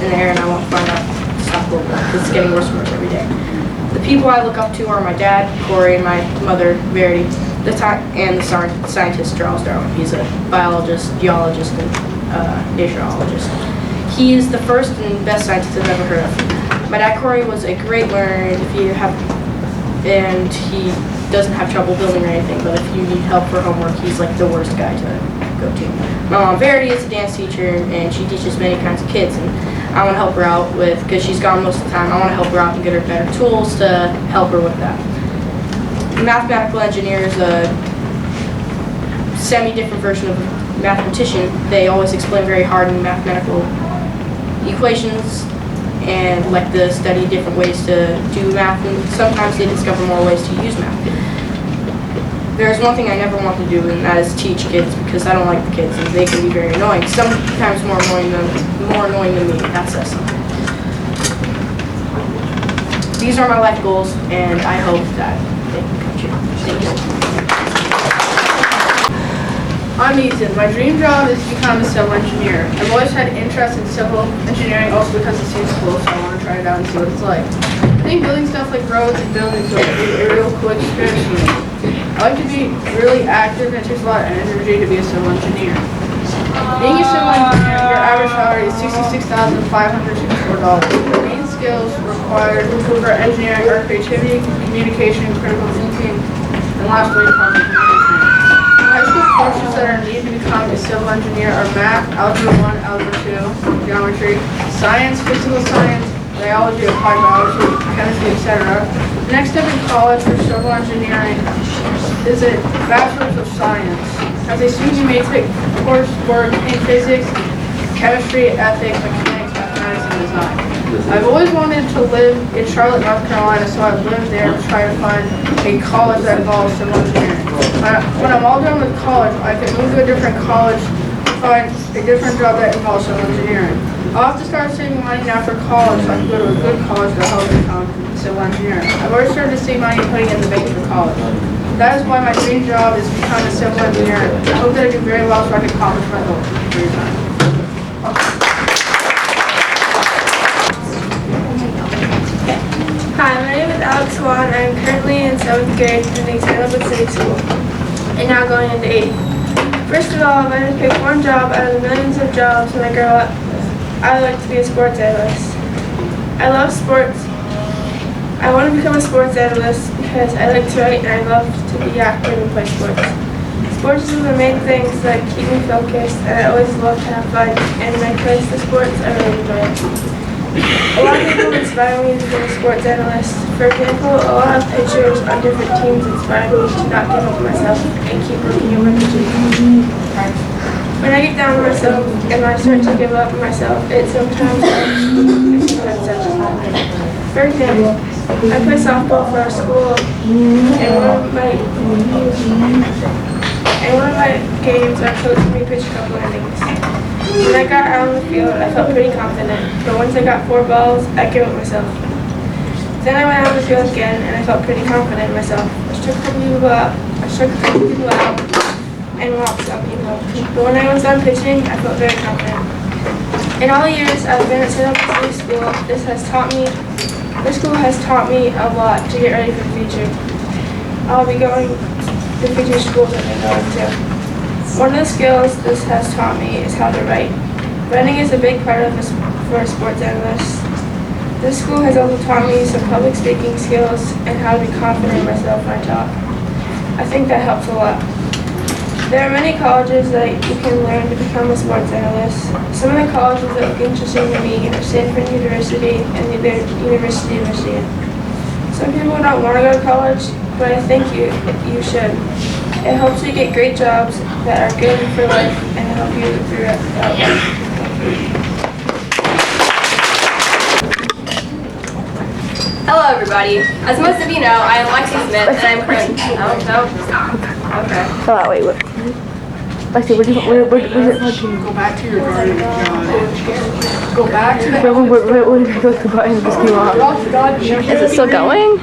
in the air, and I want to find out how to stop global warming because it's getting worse and worse every day. The people I look up to are my dad, Corey, and my mother, Verity, and the scientist, Charles Darwin. He's a biologist, geologist, and naturologist. He is the first and best scientist I've ever heard of. My dad, Corey, was a great learner, and he doesn't have trouble building or anything, but if you need help for homework, he's like the worst guy to go to. My mom, Verity, is a dance teacher, and she teaches many kinds of kids, and I want to help her out with, because she's gone most of the time, I want to help her out and get her better tools to help her with that. A mathematical engineer is a semi-different version of a mathematician. They always explain very hard in mathematical equations and like to study different ways to do math, and sometimes they discover more ways to use math. There's one thing I never want to do, and that is teach kids, because I don't like the kids and they can be very annoying. Sometimes more annoying than me. That says something. These are my life goals, and I hope that they can come true. Thank you. I'm Ethan. My dream job is to become a civil engineer. I've always had interest in civil engineering also because it seems cool, so I want to try it out and see what it's like. I think building stuff like roads and buildings will be a real cool experience for me. I like to be really active and it takes a lot of energy to be a civil engineer. Being a civil engineer, your average salary is $66,564. The main skills required for engineering are creativity, communication, critical thinking, and lastly, project management. High school courses that are needed to become a civil engineer are math, algebra 1, algebra 2, geometry, science, physical science, biology, applied biology, chemistry, etc. The next step in college for civil engineering is a Bachelor's of Science. As a student, you may take coursework in physics, chemistry, ethics, mechanics, mathematics, and design. I've always wanted to live in Charlotte, North Carolina, so I've lived there to try to find a college that involves civil engineering. When I'm all done with college, I can move to a different college to find a different job that involves civil engineering. I'll have to start saving money now for college so I can go to a good college that helps become civil engineering. I've already started to save money and putting it in the bank for college. That is why my dream job is to become a civil engineer. I hope that I do very well so I can accomplish my goals. Thank you for your time. Hi, my name is Alex Swan. I'm currently in 7th grade attending St. Albans City School and now going into 8th. First of all, if I had to pick one job out of the millions of jobs when I grow up, I would like to be a sports analyst. I love sports. I want to become a sports analyst because I like to write and I love to be active and play sports. Sports are the main things that keep me focused, and I always love to have fun. And when I play the sports, I really enjoy it. A lot of people inspire me to be a sports analyst. For example, a lot of pitchers on different teams inspire me to not give up on myself and keep working on my pitching. When I get down on myself and I start to give up on myself, it sometimes hurts. For example, I play softball for our school, and one of my games, our coach made me pitch a couple innings. When I got out on the field, I felt pretty confident, but once I got 4 balls, I gave up myself. Then I went out on the field again, and I felt pretty confident in myself. I struck a couple people out, and walked some people. But when I was done pitching, I felt very confident. In all the years I've been at St. Albans City School, this school has taught me a lot to get ready for the future. I'll be going to future schools that I'm going to. One of the skills this has taught me is how to write. Writing is a big part of this for a sports analyst. This school has also taught me some public speaking skills and how to be confident in myself when I talk. I think that helps a lot. There are many colleges that you can learn to become a sports analyst. Some of the colleges that look interesting to me are Stanford University and the University of Michigan. Some people don't want to go to college, but I think you should. It helps you get great jobs that are good for life and help you throughout life. Hello everybody. As most of you know, I am Lexi Smith and I'm currently... Okay. Oh, wait, what? Lexi, where's it? Go back to your garden, John. Go back to the... Where did I go to the button? Just came off. Is it still going?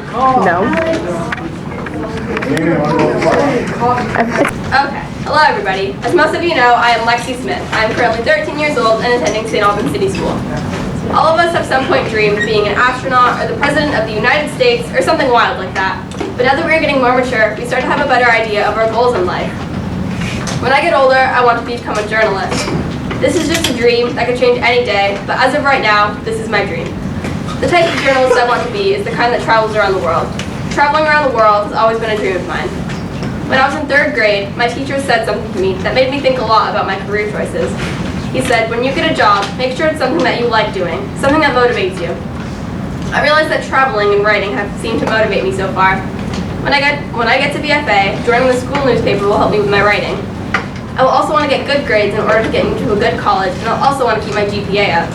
No. Okay. Hello everybody. As most of you know, I am Lexi Smith. I am currently 13 years old and attending St. Albans City School. All of us have some point dreamed of being an astronaut or the President of the United States or something wild like that. But now that we're getting more mature, we start to have a better idea of our goals in life. When I get older, I want to become a journalist. This is just a dream that could change any day, but as of right now, this is my dream. The type of journalist I want to be is the kind that travels around the world. Traveling around the world has always been a dream of mine. When I was in 3rd grade, my teacher said something to me that made me think a lot about my career choices. He said, when you get a job, make sure it's something that you like doing, something that motivates you. I realized that traveling and writing have seemed to motivate me so far. When I get to BFA, joining the school newspaper will help me with my writing. I will also want to get good grades in order to get into a good college, and I'll also want to keep my GPA up.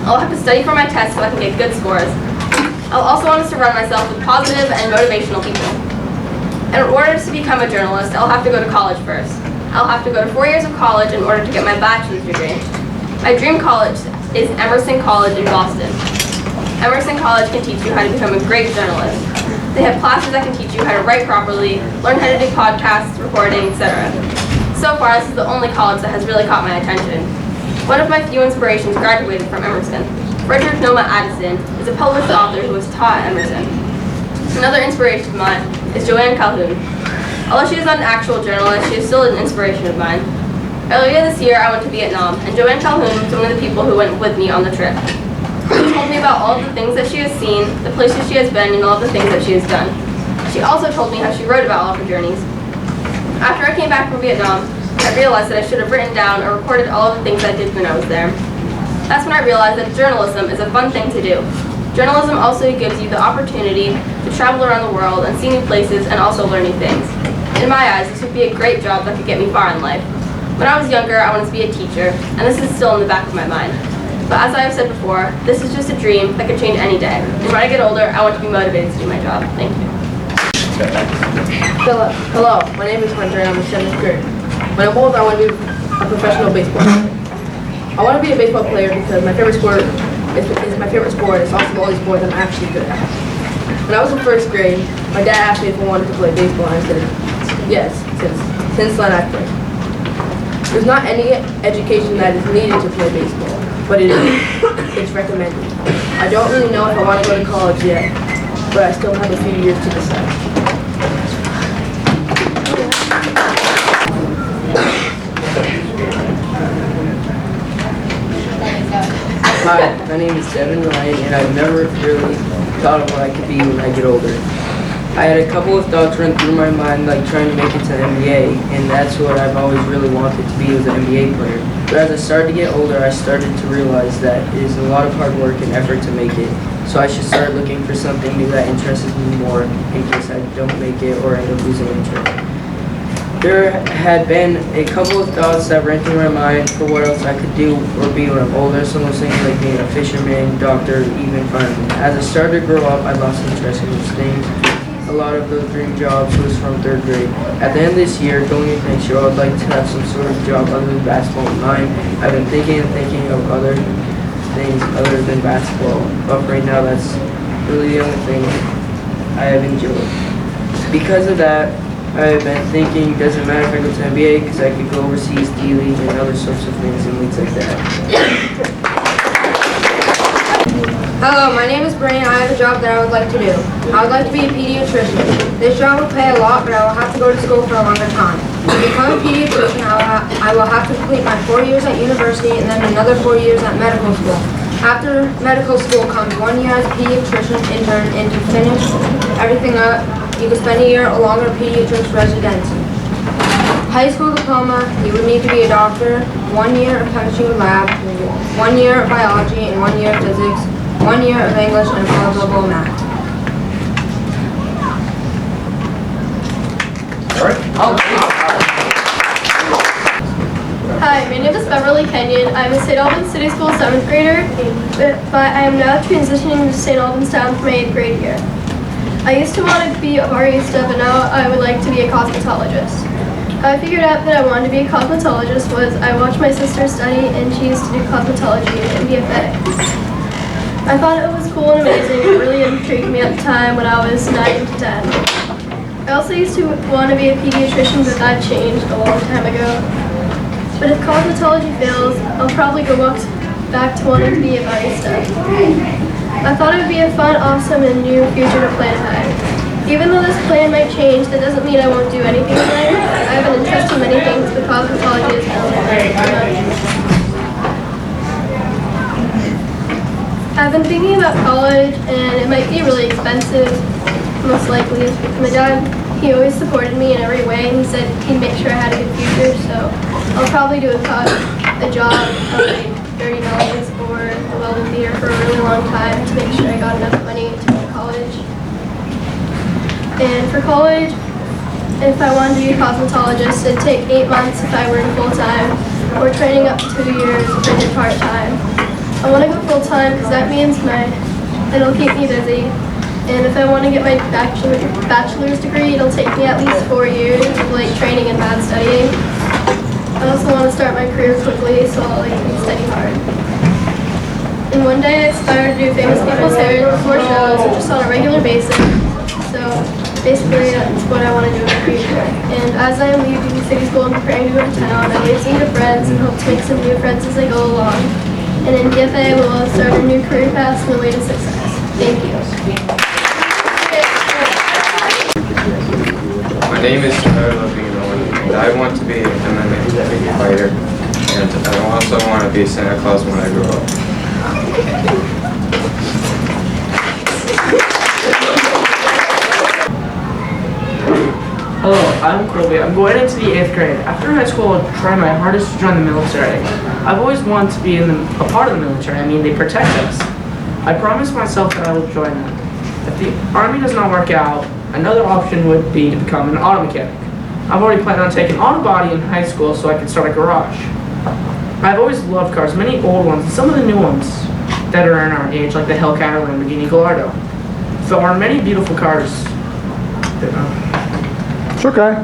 I'll have to study for my tests so I can get good scores. I'll also want to surround myself with positive and motivational people. In order to become a journalist, I'll have to go to college first. I'll have to go to 4 years of college in order to get my bachelor's degree. My dream college is Emerson College in Boston. Emerson College can teach you how to become a great journalist. They have classes that can teach you how to write properly, learn how to do podcasts, recording, etc. So far, this is the only college that has really caught my attention. One of my few inspirations graduated from Emerson. Frederick Noma Addison is a published author who was taught at Emerson. Another inspiration of mine is Joanne Coughlin. Although she is not an actual journalist, she is still an inspiration of mine. Earlier this year, I went to Vietnam, and Joanne Coughlin was one of the people who went with me on the trip. She told me about all of the things that she has seen, the places she has been, and all of the things that she has done. She also told me how she wrote about all of her journeys. After I came back from Vietnam, I realized that I should have written down or recorded all of the things I did when I was there. That's when I realized that journalism is a fun thing to do. Journalism also gives you the opportunity to travel around the world and see new places and also learn new things. In my eyes, this would be a great job that could get me far in life. When I was younger, I wanted to be a teacher, and this is still in the back of my mind. But as I have said before, this is just a dream that could change any day. And when I get older, I want to be motivated to do my job. Thank you. Hello, my name is Hunter and I'm in 7th grade. When I'm old, I want to be a professional baseball player. I want to be a baseball player because my favorite sport is my favorite sport. It's also the only sport that I'm actually good at. When I was in 1st grade, my dad asked me if I wanted to play baseball and I said yes, since then I play. There's not any education that is needed to play baseball, but it's recommended. I don't really know if I want to go to college yet, but I still have a few years to decide. Hi, my name is Devin Wright, and I've never really thought of what I could be when I get older. I had a couple of thoughts run through my mind, like trying to make it to the NBA, and that's what I've always really wanted to be, was an NBA player. But as I started to get older, I started to realize that it is a lot of hard work and effort to make it. So I should start looking for something new that interests me more in case I don't make it or end up losing interest. There had been a couple of thoughts that ran through my mind for what else I could do or be when I'm older. Some was things like being a fisherman, doctor, even fireman. As I started to grow up, I lost interest in those things. A lot of those dream jobs was from 3rd grade. At the end of this year, going into next year, I would like to have some sort of job other than basketball in mind. I've been thinking of other things other than basketball, but right now that's really the only thing I have enjoyed. Because of that, I've been thinking, doesn't matter if I go to NBA, because I could go overseas, D-League, and other sorts of things and leagues like that. Hello, my name is Brian. I have a job that I would like to do. I would like to be a pediatrician. This job will pay a lot, but I will have to go to school for a longer time. To become a pediatrician, I will have to complete my 4 years at university and then another 4 years at medical school. After medical school comes 1 year as a pediatrician intern, and to finish everything up, you can spend a year along with a pediatrician's residency. High school diploma, you would need to be a doctor, 1 year of chemistry lab, 1 year of biology, and 1 year of physics, 1 year of English, and 12 level math. Hi, my name is Beverly Kenyon. I'm a St. Albans City School 7th grader, but I am now transitioning to St. Albans Town for my 8th grade year. I used to want to be a barista, but now I would like to be a cosmetologist. How I figured out that I wanted to be a cosmetologist was I watched my sister study, and she used to do cosmetology and BFA. I thought it was cool and amazing. It really intrigued me at the time when I was 9 to 10. I also used to want to be a pediatrician, but that changed a long time ago. But if cosmetology fails, I'll probably go back to wanting to be a barista. I thought it would be a fun, awesome, and new future to plan ahead. Even though this plan might change, that doesn't mean I won't do anything in life. I have an interest in many things, but cosmetology is one of them. I've been thinking about college, and it might be really expensive, most likely. My dad, he always supported me in every way, and he said he'd make sure I had a good future, so I'll probably do a job of like dirty millions or the Weldon Theater for a really long time to make sure I got enough money to go to college. And for college, if I wanted to be a cosmetologist, it'd take 8 months if I worked full-time, or training up to 2 years if I did part-time. I want to go full-time because that means it'll keep me busy. And if I want to get my bachelor's degree, it'll take me at least 4 years of like training and math studying. I also want to start my career quickly, so I'll study hard. And one day I aspire to do famous people's hair before shows, or just on a regular basis. So basically that's what I want to do in the future. And as I am leaving city school and preparing to go to town, I made some new friends and hope to make some new friends as I go along. And in DFA, we'll start a new career path on the way to success. Thank you. My name is Joanne Coughlin, and I want to be an MMA fighter, and I also want to be Santa Claus when I grow up. Hello, I'm Colby. I'm going into the 8th grade. After high school, I'll try my hardest to join the military. I've always wanted to be a part of the military. I mean, they protect us. I promised myself that I will join them. If the Army does not work out, another option would be to become an auto mechanic. I've already planned on taking auto body in high school so I could start a garage. I've always loved cars, many old ones, and some of the new ones that are in our age, like the Hellcat or Lamborghini Gallardo. So there are many beautiful cars. It's okay.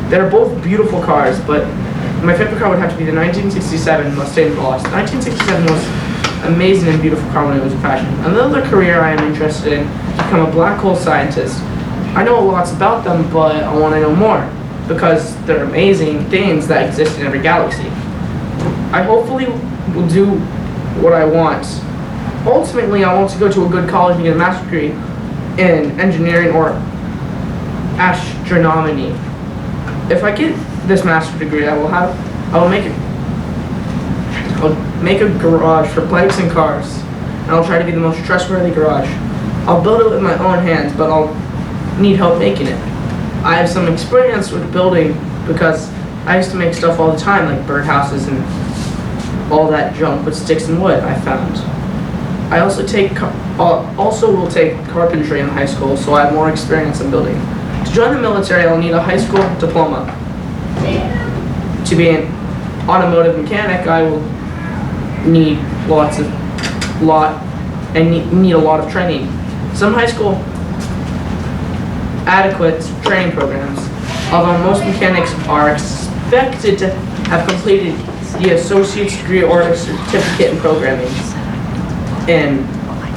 They're both beautiful cars, but my favorite car would have to be the 1967 Mustang Boss. The 1967 was amazing and beautiful car when it was in fashion. Another career I am interested in is to become a black hole scientist. I know lots about them, but I want to know more because they're amazing things that exist in every galaxy. I hopefully will do what I want. Ultimately, I want to go to a good college and get a master's degree in engineering or astronomy. If I get this master's degree, I'll make a garage for bikes and cars, and I'll try to be the most trustworthy garage. I'll build it with my own hands, but I'll need help making it. I have some experience with building because I used to make stuff all the time, like birdhouses and all that junk with sticks and wood I found. I also will take carpentry in high school, so I have more experience in building. To join the military, I'll need a high school diploma. To be an automotive mechanic, I will need need a lot of training. Some high school adequate training programs, although most mechanics are expected to have completed the associate's degree or a certificate in programming. In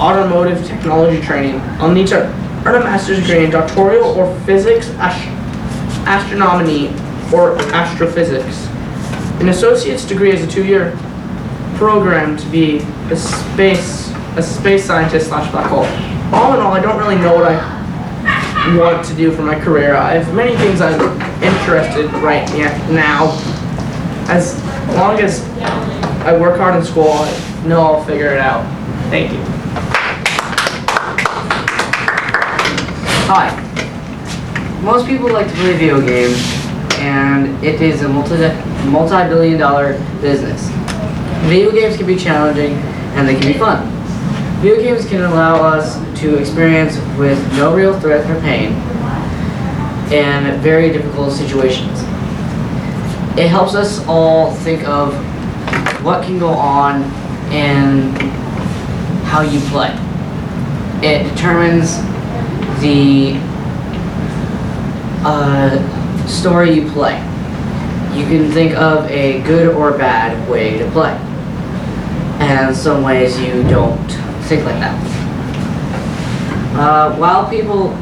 automotive technology training, I'll need to earn a master's degree in doctoral or physics, astronomy, or astrophysics. An associate's degree is a 2-year program to be a space scientist / black hole. All in all, I don't really know what I want to do for my career. I have many things I'm interested right now. As long as I work hard in school, I know I'll figure it out. Thank you. Hi. Most people like to play video games, and it is a multi-billion-dollar business. Video games can be challenging, and they can be fun. Video games can allow us to experience with no real threat or pain in very difficult situations. It helps us all think of what can go on and how you play. It determines the story you play. You can think of a good or bad way to play. And in some ways you don't think like that. While people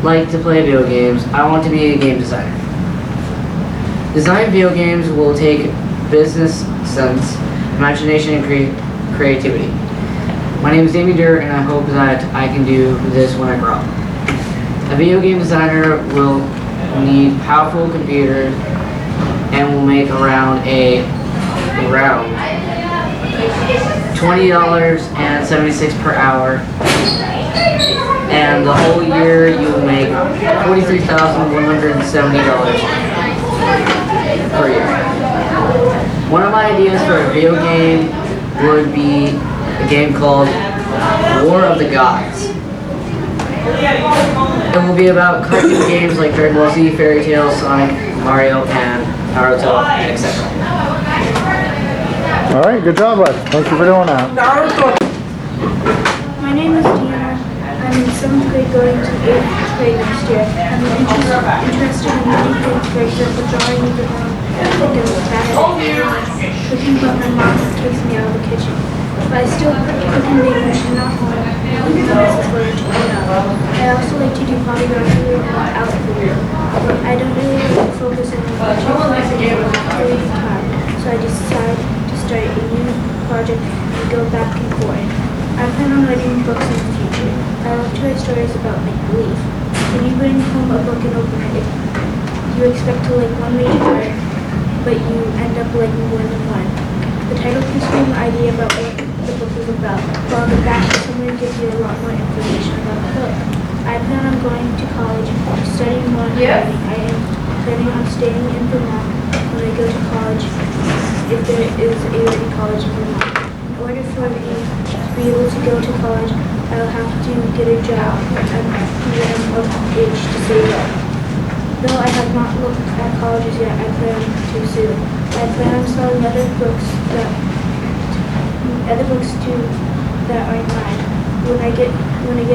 like to play video games, I want to be a game designer. Designing video games will take business sense, imagination, and creativity. My name is Damien Durr, and I hope that I can do this when I grow up. A video game designer will need powerful computers and will make around $20.76 per hour, and the whole year you will make $43,170 per year. One of my ideas for a video game would be a game called War of the Gods. It will be about cartoon games like Dragon Ball Z, Fairy Tail, Sonic, Mario, and Naruto, etc. All right, good job, bud. Thank you for doing that. My name is Deanna. I'm in 7th grade going to 8th grade next year. I'm interested in many things, for example, drawing, even though I think I'm bad at cooking, but my mom takes me out of the kitchen. But I still cook and bake when she's not home, even though this is going to clean up. I also like to do photography and not out of the room. But I don't really like to focus on watching every time, so I decided to start a new project and go back and forth. I plan on writing books in the future. I love to write stories about make-believe. When you bring home a book and open it, you expect to like one major part, but you end up liking more than one. The title gives you an idea about what the book is about, while the back summary gives you a lot more information about the book. I plan on going to college, studying more and learning. I am planning on staying in Vermont when I go to college, if there is a ready college in Vermont. In order for me to be able to go to college, I will have to get a job and when I'm of age to save up. Though I have not looked at colleges yet, I plan to soon. I plan on selling other books too that aren't mine. When I get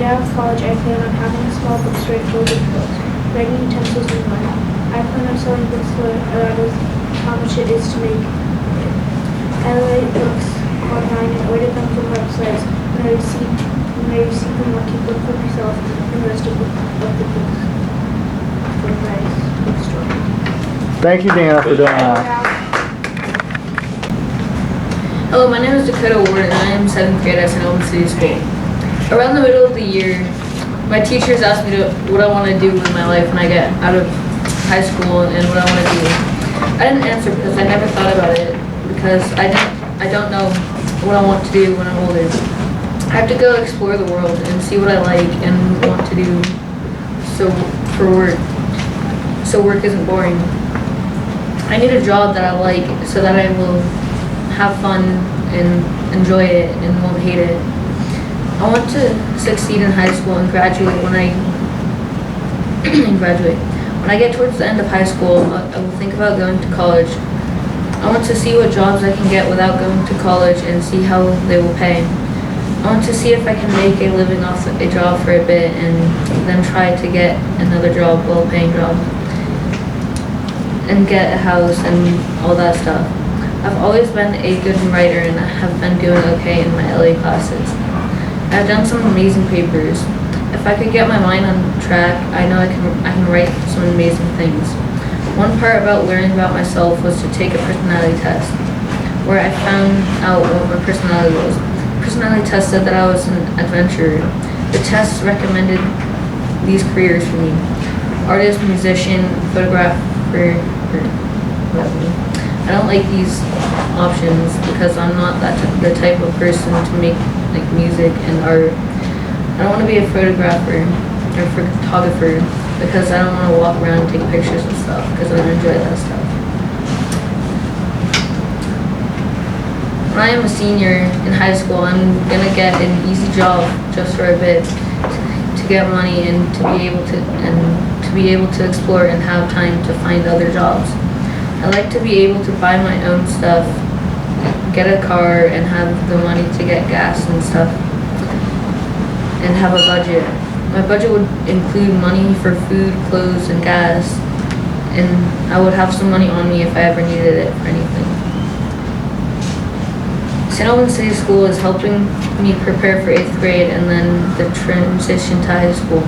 out of college, I plan on having a small bookstore and children's books, writing utensils and money. I plan on selling books for how much it is to make it. I write books online and order them from websites. When I receive them, I'll keep them for myself and the rest of the books for my bookstore. Thank you, Dana, for doing that. Hello, my name is Dakota Ward and I am 7th grade at St. Albans City School. Around the middle of the year, my teachers asked me what I want to do with my life when I get out of high school and what I want to do. I didn't answer because I never thought about it because I don't know what I want to do when I'm older. I have to go explore the world and see what I like and want to do so work isn't boring. I need a job that I like so that I will have fun and enjoy it and won't hate it. I want to succeed in high school and graduate when I graduate. When I get towards the end of high school, I will think about going to college. I want to see what jobs I can get without going to college and see how they will pay. I want to see if I can make a living off a job for a bit and then try to get another job, well-paying job, and get a house and all that stuff. I've always been a good writer and I have been doing okay in my LA classes. I've done some amazing papers. If I could get my mind on track, I know I can write some amazing things. One part about learning about myself was to take a personality test, where I found out what my personality was. The personality test said that I was an adventurer. The test recommended these careers for me: artist, musician, photographer, I don't like these options because I'm not the type of person to make like music and art. I don't want to be a photographer or photographer because I don't want to walk around and take pictures and stuff because I don't enjoy that stuff. When I am a senior in high school, I'm gonna get an easy job just for a bit to get money and to be able to explore and have time to find other jobs. I like to be able to buy my own stuff, get a car, and have the money to get gas and stuff, and have a budget. My budget would include money for food, clothes, and gas, and I would have some money on me if I ever needed it for anything. St. Albans City School is helping me prepare for 8th grade and then the transition to high school,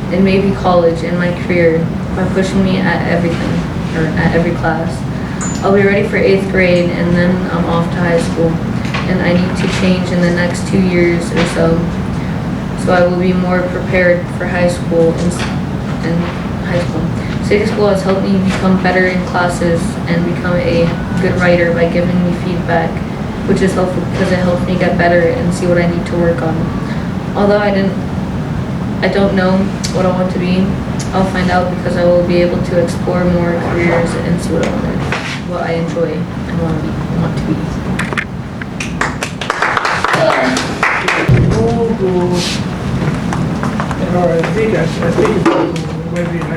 and maybe college and my career by pushing me at everything. Or at every class. I'll be ready for 8th grade and then I'm off to high school, and I need to change in the next 2 years or so I will be more prepared for high school and high school. City School has helped me become better in classes and become a good writer by giving me feedback, which is helpful because it helps me get better and see what I need to work on. Although I don't know what I want to be, I'll find out because I will be able to explore more careers and see what I enjoy and want to be.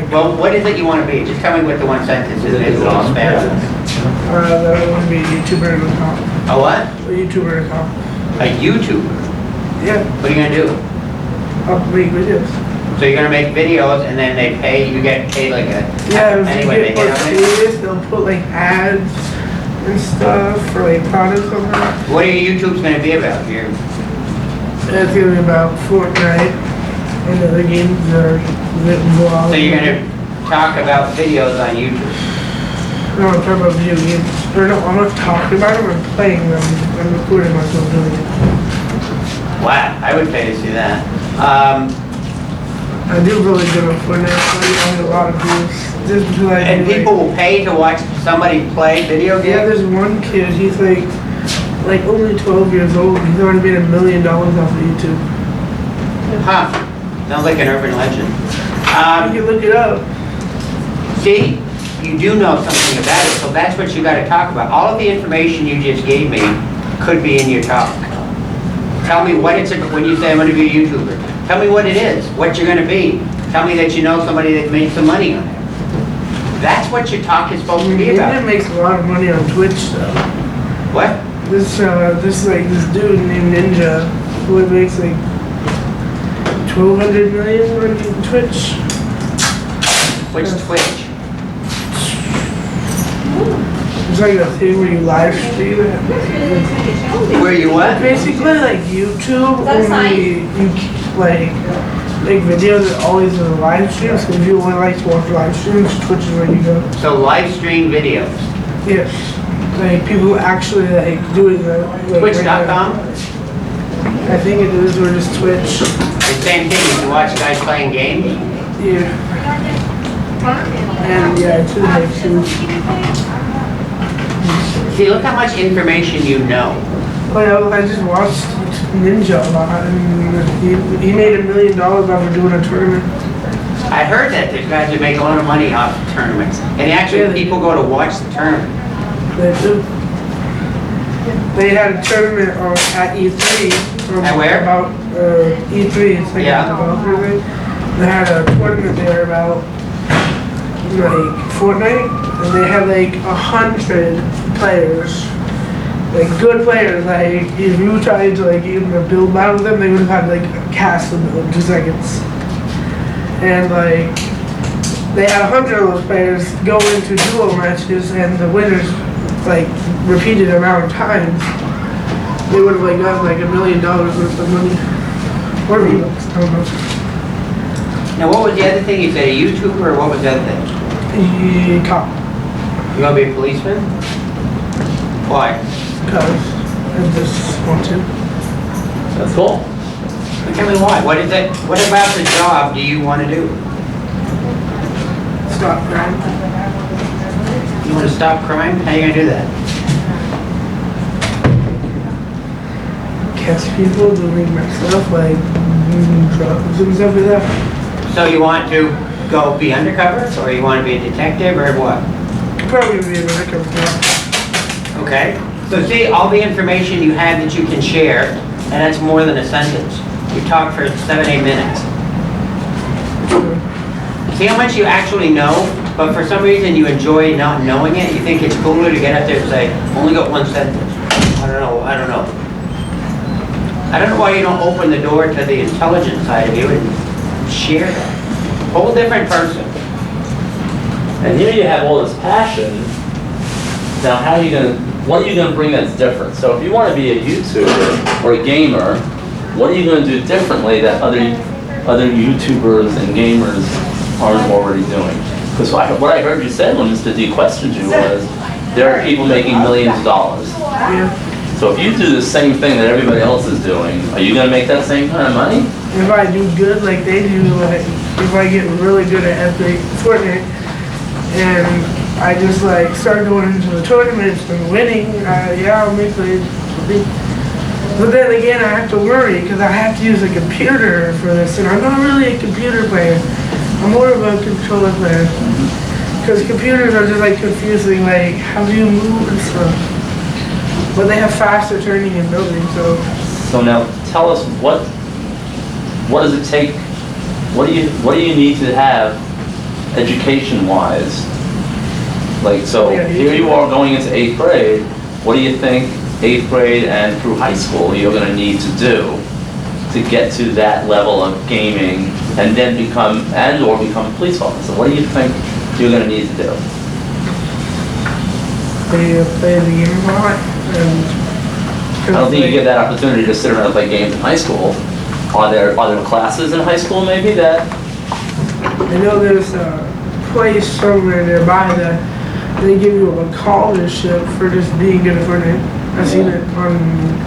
Well, what is it you want to be? Just tell me what the one sentence is. Maybe we'll all spell it. I want to be a YouTuber and a cop. A what? A YouTuber and a cop. A YouTuber? Yeah. What are you going to do? I'll make videos. So you're going to make videos and then they pay, you get paid like a... Yeah, anyway, they get serious, they'll put like ads and stuff for like products on that. What are your YouTubes going to be about? It's going to be about Fortnite and other games that are vlogs. So you're going to talk about videos on YouTube? No, I'm talking about video games. Or no, I'm not talking about them, I'm playing them. I'm recording myself doing it. Wow, I would pay to see that. I do really good on Fortnite. I get a lot of views. Just because I And people will pay to watch somebody play video games? Yeah, there's one kid, he's like only 12 years old. He's already made $1 million off of YouTube. Huh. Sounds like an urban legend. You can look it up. See, you do know something about it, so that's what you got to talk about. All of the information you just gave me could be in your talk. Tell me what it's, when you say I'm gonna be a YouTuber. Tell me what it is, what you're gonna be. Tell me that you know somebody that made some money on it. That's what your talk is supposed to be about. Ninja makes a lot of money on Twitch though. What? This dude named Ninja who makes like 1,200 million on Twitch. What's Twitch? It's like a thing where you live stream it. Where you what? Basically like YouTube, only you like videos that always in a live stream. So if you only like to watch live streams, Twitch is where you go. So live stream videos. Yes. Like people actually like doing that. Like, Twitch.com? I think it is, or just Twitch. The same thing, you watch guys playing games? Yeah. And yeah, it's really makes sense. See, look how much information you know. Well, I just watched Ninja a lot, and he made $1 million off of doing a tournament. I heard that there's guys who make a lot of money off of tournaments. And actually, people go to watch the tournament. They do. They had a tournament at E3. At where? About E3, it's like a developer thing. They had a tournament there about like Fortnite, and they had like 100 players, like good players. Like if you tried to like even build battle with them, they would have had like a cast of them in 2 seconds. And like they had 100 of those players go into duo matches, and the winners like repeated amount of times, they would have like gotten like $1 million worth of money. Or V-Bucks, I don't know. Now, what was the other thing you said? A YouTuber, or what was the other thing? Cop. You want to be a policeman? Why? Because I just want to. That's cool. Tell me why. What is it? What about the job do you want to do? Stop crime. You want to stop crime? How are you going to do that? Catch people doing stuff like drugs and stuff like that. So you want to go be undercover, or you want to be a detective, or what? Probably be an undercover. Okay. So see, all the information you have that you can share, and that's more than a sentence. You talk for 7-8 minutes. See how much you actually know, but for some reason you enjoy not knowing it. You think it's cooler to get up there and say, only got 1 sentence. I don't know. I don't know why you don't open the door to the intelligent side of you and share that. Whole different person. And here you have all this passion. Now, what are you gonna bring that's different? So if you want to be a YouTuber or a gamer, what are you gonna do differently that other YouTubers and gamers aren't already doing? Because what I heard you say when Mr. D questioned you was, there are people making millions of dollars. Yeah. So if you do the same thing that everybody else is doing, are you gonna make that same kind of money? If I do good like they do, like if I get really good at Epic Fortnite, and I just like start going into the tournaments and winning, yeah, I'll make like. But then again, I have to worry because I have to use a computer for this, and I'm not really a computer player. I'm more of a controller player. Because computers are just like confusing, like how do you move and stuff. But they have faster turning and building, so. So now tell us what does it take? What do you need to have education-wise? Like, so here you are going into 8th grade. What do you think 8th grade and through high school you're going to need to do to get to that level of gaming and then become a police officer? What do you think you're going to need to do? Play the game a lot. I don't think you get that opportunity to sit around and play games in high school. Are there classes in high school maybe that? I know there's a place somewhere nearby that they give you a scholarship for just being good at Fortnite. I've seen it on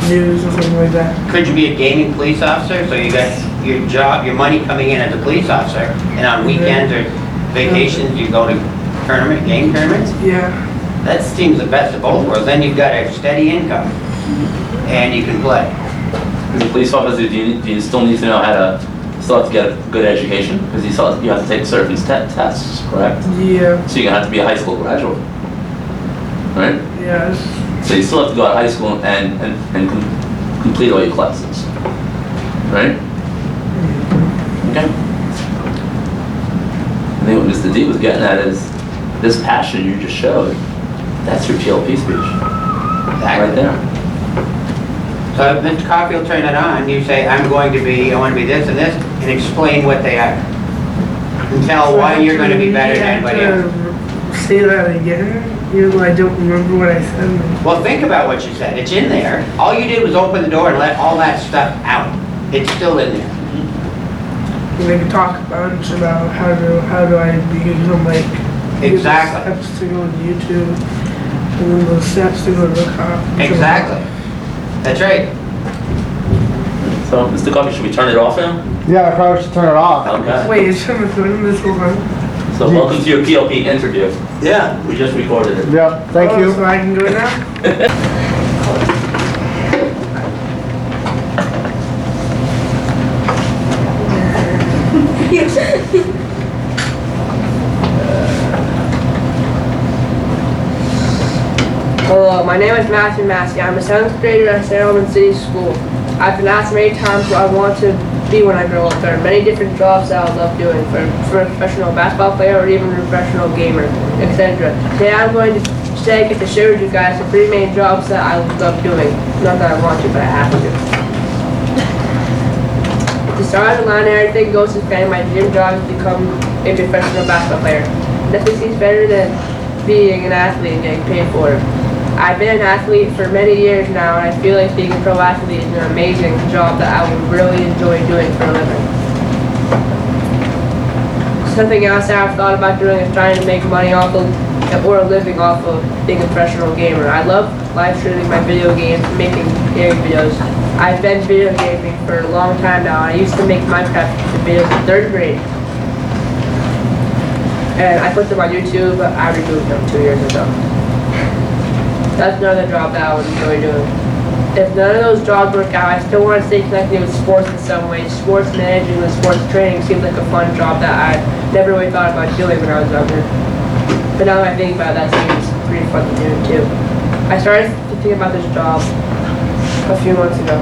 news or something like that. Could you be a gaming police officer? So you got your job, your money coming in as a police officer, and on weekends or vacations you go to game tournaments? Yeah. That seems the best of both worlds. Then you've got a steady income, and you can play. As a police officer, do you still need to know how to, still have to get a good education? Because you have to take certain tests, correct? Yeah. So you're going to have to be a high school graduate, right? Yes. So you still have to go out of high school and complete all your classes. Right? Okay. I think what Mr. D was getting at is this passion you just showed. That's your PLP speech. Right there. So if Mr. Coffey will turn it on, you say, I want to be this and this, and explain what they are. And tell why you're going to be better than anybody else. Say that again, even though I don't remember what I said. Well, think about what you said. It's in there. All you did was open the door and let all that stuff out. It's still in there. We can talk a bunch about how do I become like Exactly. the steps to go to YouTube and then the steps to go to look up. Exactly. That's right. So, Mr. Coffey, should we turn it off now? Yeah, I probably should turn it off. Okay. Wait, it's been recording this whole time? So, welcome to your PLP interview. Yeah. We just recorded it. Yeah, thank you. So I can go now? Hello, my name is Matthew Massey. I'm a 7th grader at St. Albans City School. I've been asked many times what I want to be when I grow up. There are many different jobs that I love doing, for a professional basketball player or even a professional gamer, etc. Today I'm going to get to share with you guys the 3 main jobs that I love doing. Not that I want to, but I have to. To start out in line, everything goes to plan. My dream job is to become a professional basketball player. Nothing seems better than being an athlete and getting paid for it. I've been an athlete for many years now, and I feel like being a pro athlete is an amazing job that I would really enjoy doing for a living. Something else I've thought about doing is trying to make money off of, or a living off of being a professional gamer. I love live streaming my video games and making gaming videos. I've been video gaming for a long time now, and I used to make Minecraft videos in 3rd grade. And I put them on YouTube, but I removed them 2 years ago. That's another job that I would enjoy doing. If none of those jobs work out, I still want to stay connected with sports in some way. Sports managing and sports training seems like a fun job that I never really thought about doing when I was younger. But now that I think about it, that seems pretty fun to do too. I started thinking about this job a few months ago.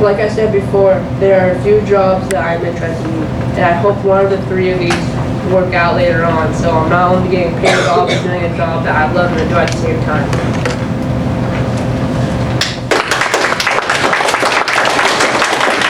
Like I said before, there are a few jobs that I'm interested in, and I hope one of the 3 of these work out later on, so I'm not only getting paid off but doing a job that I love and enjoy at the same time.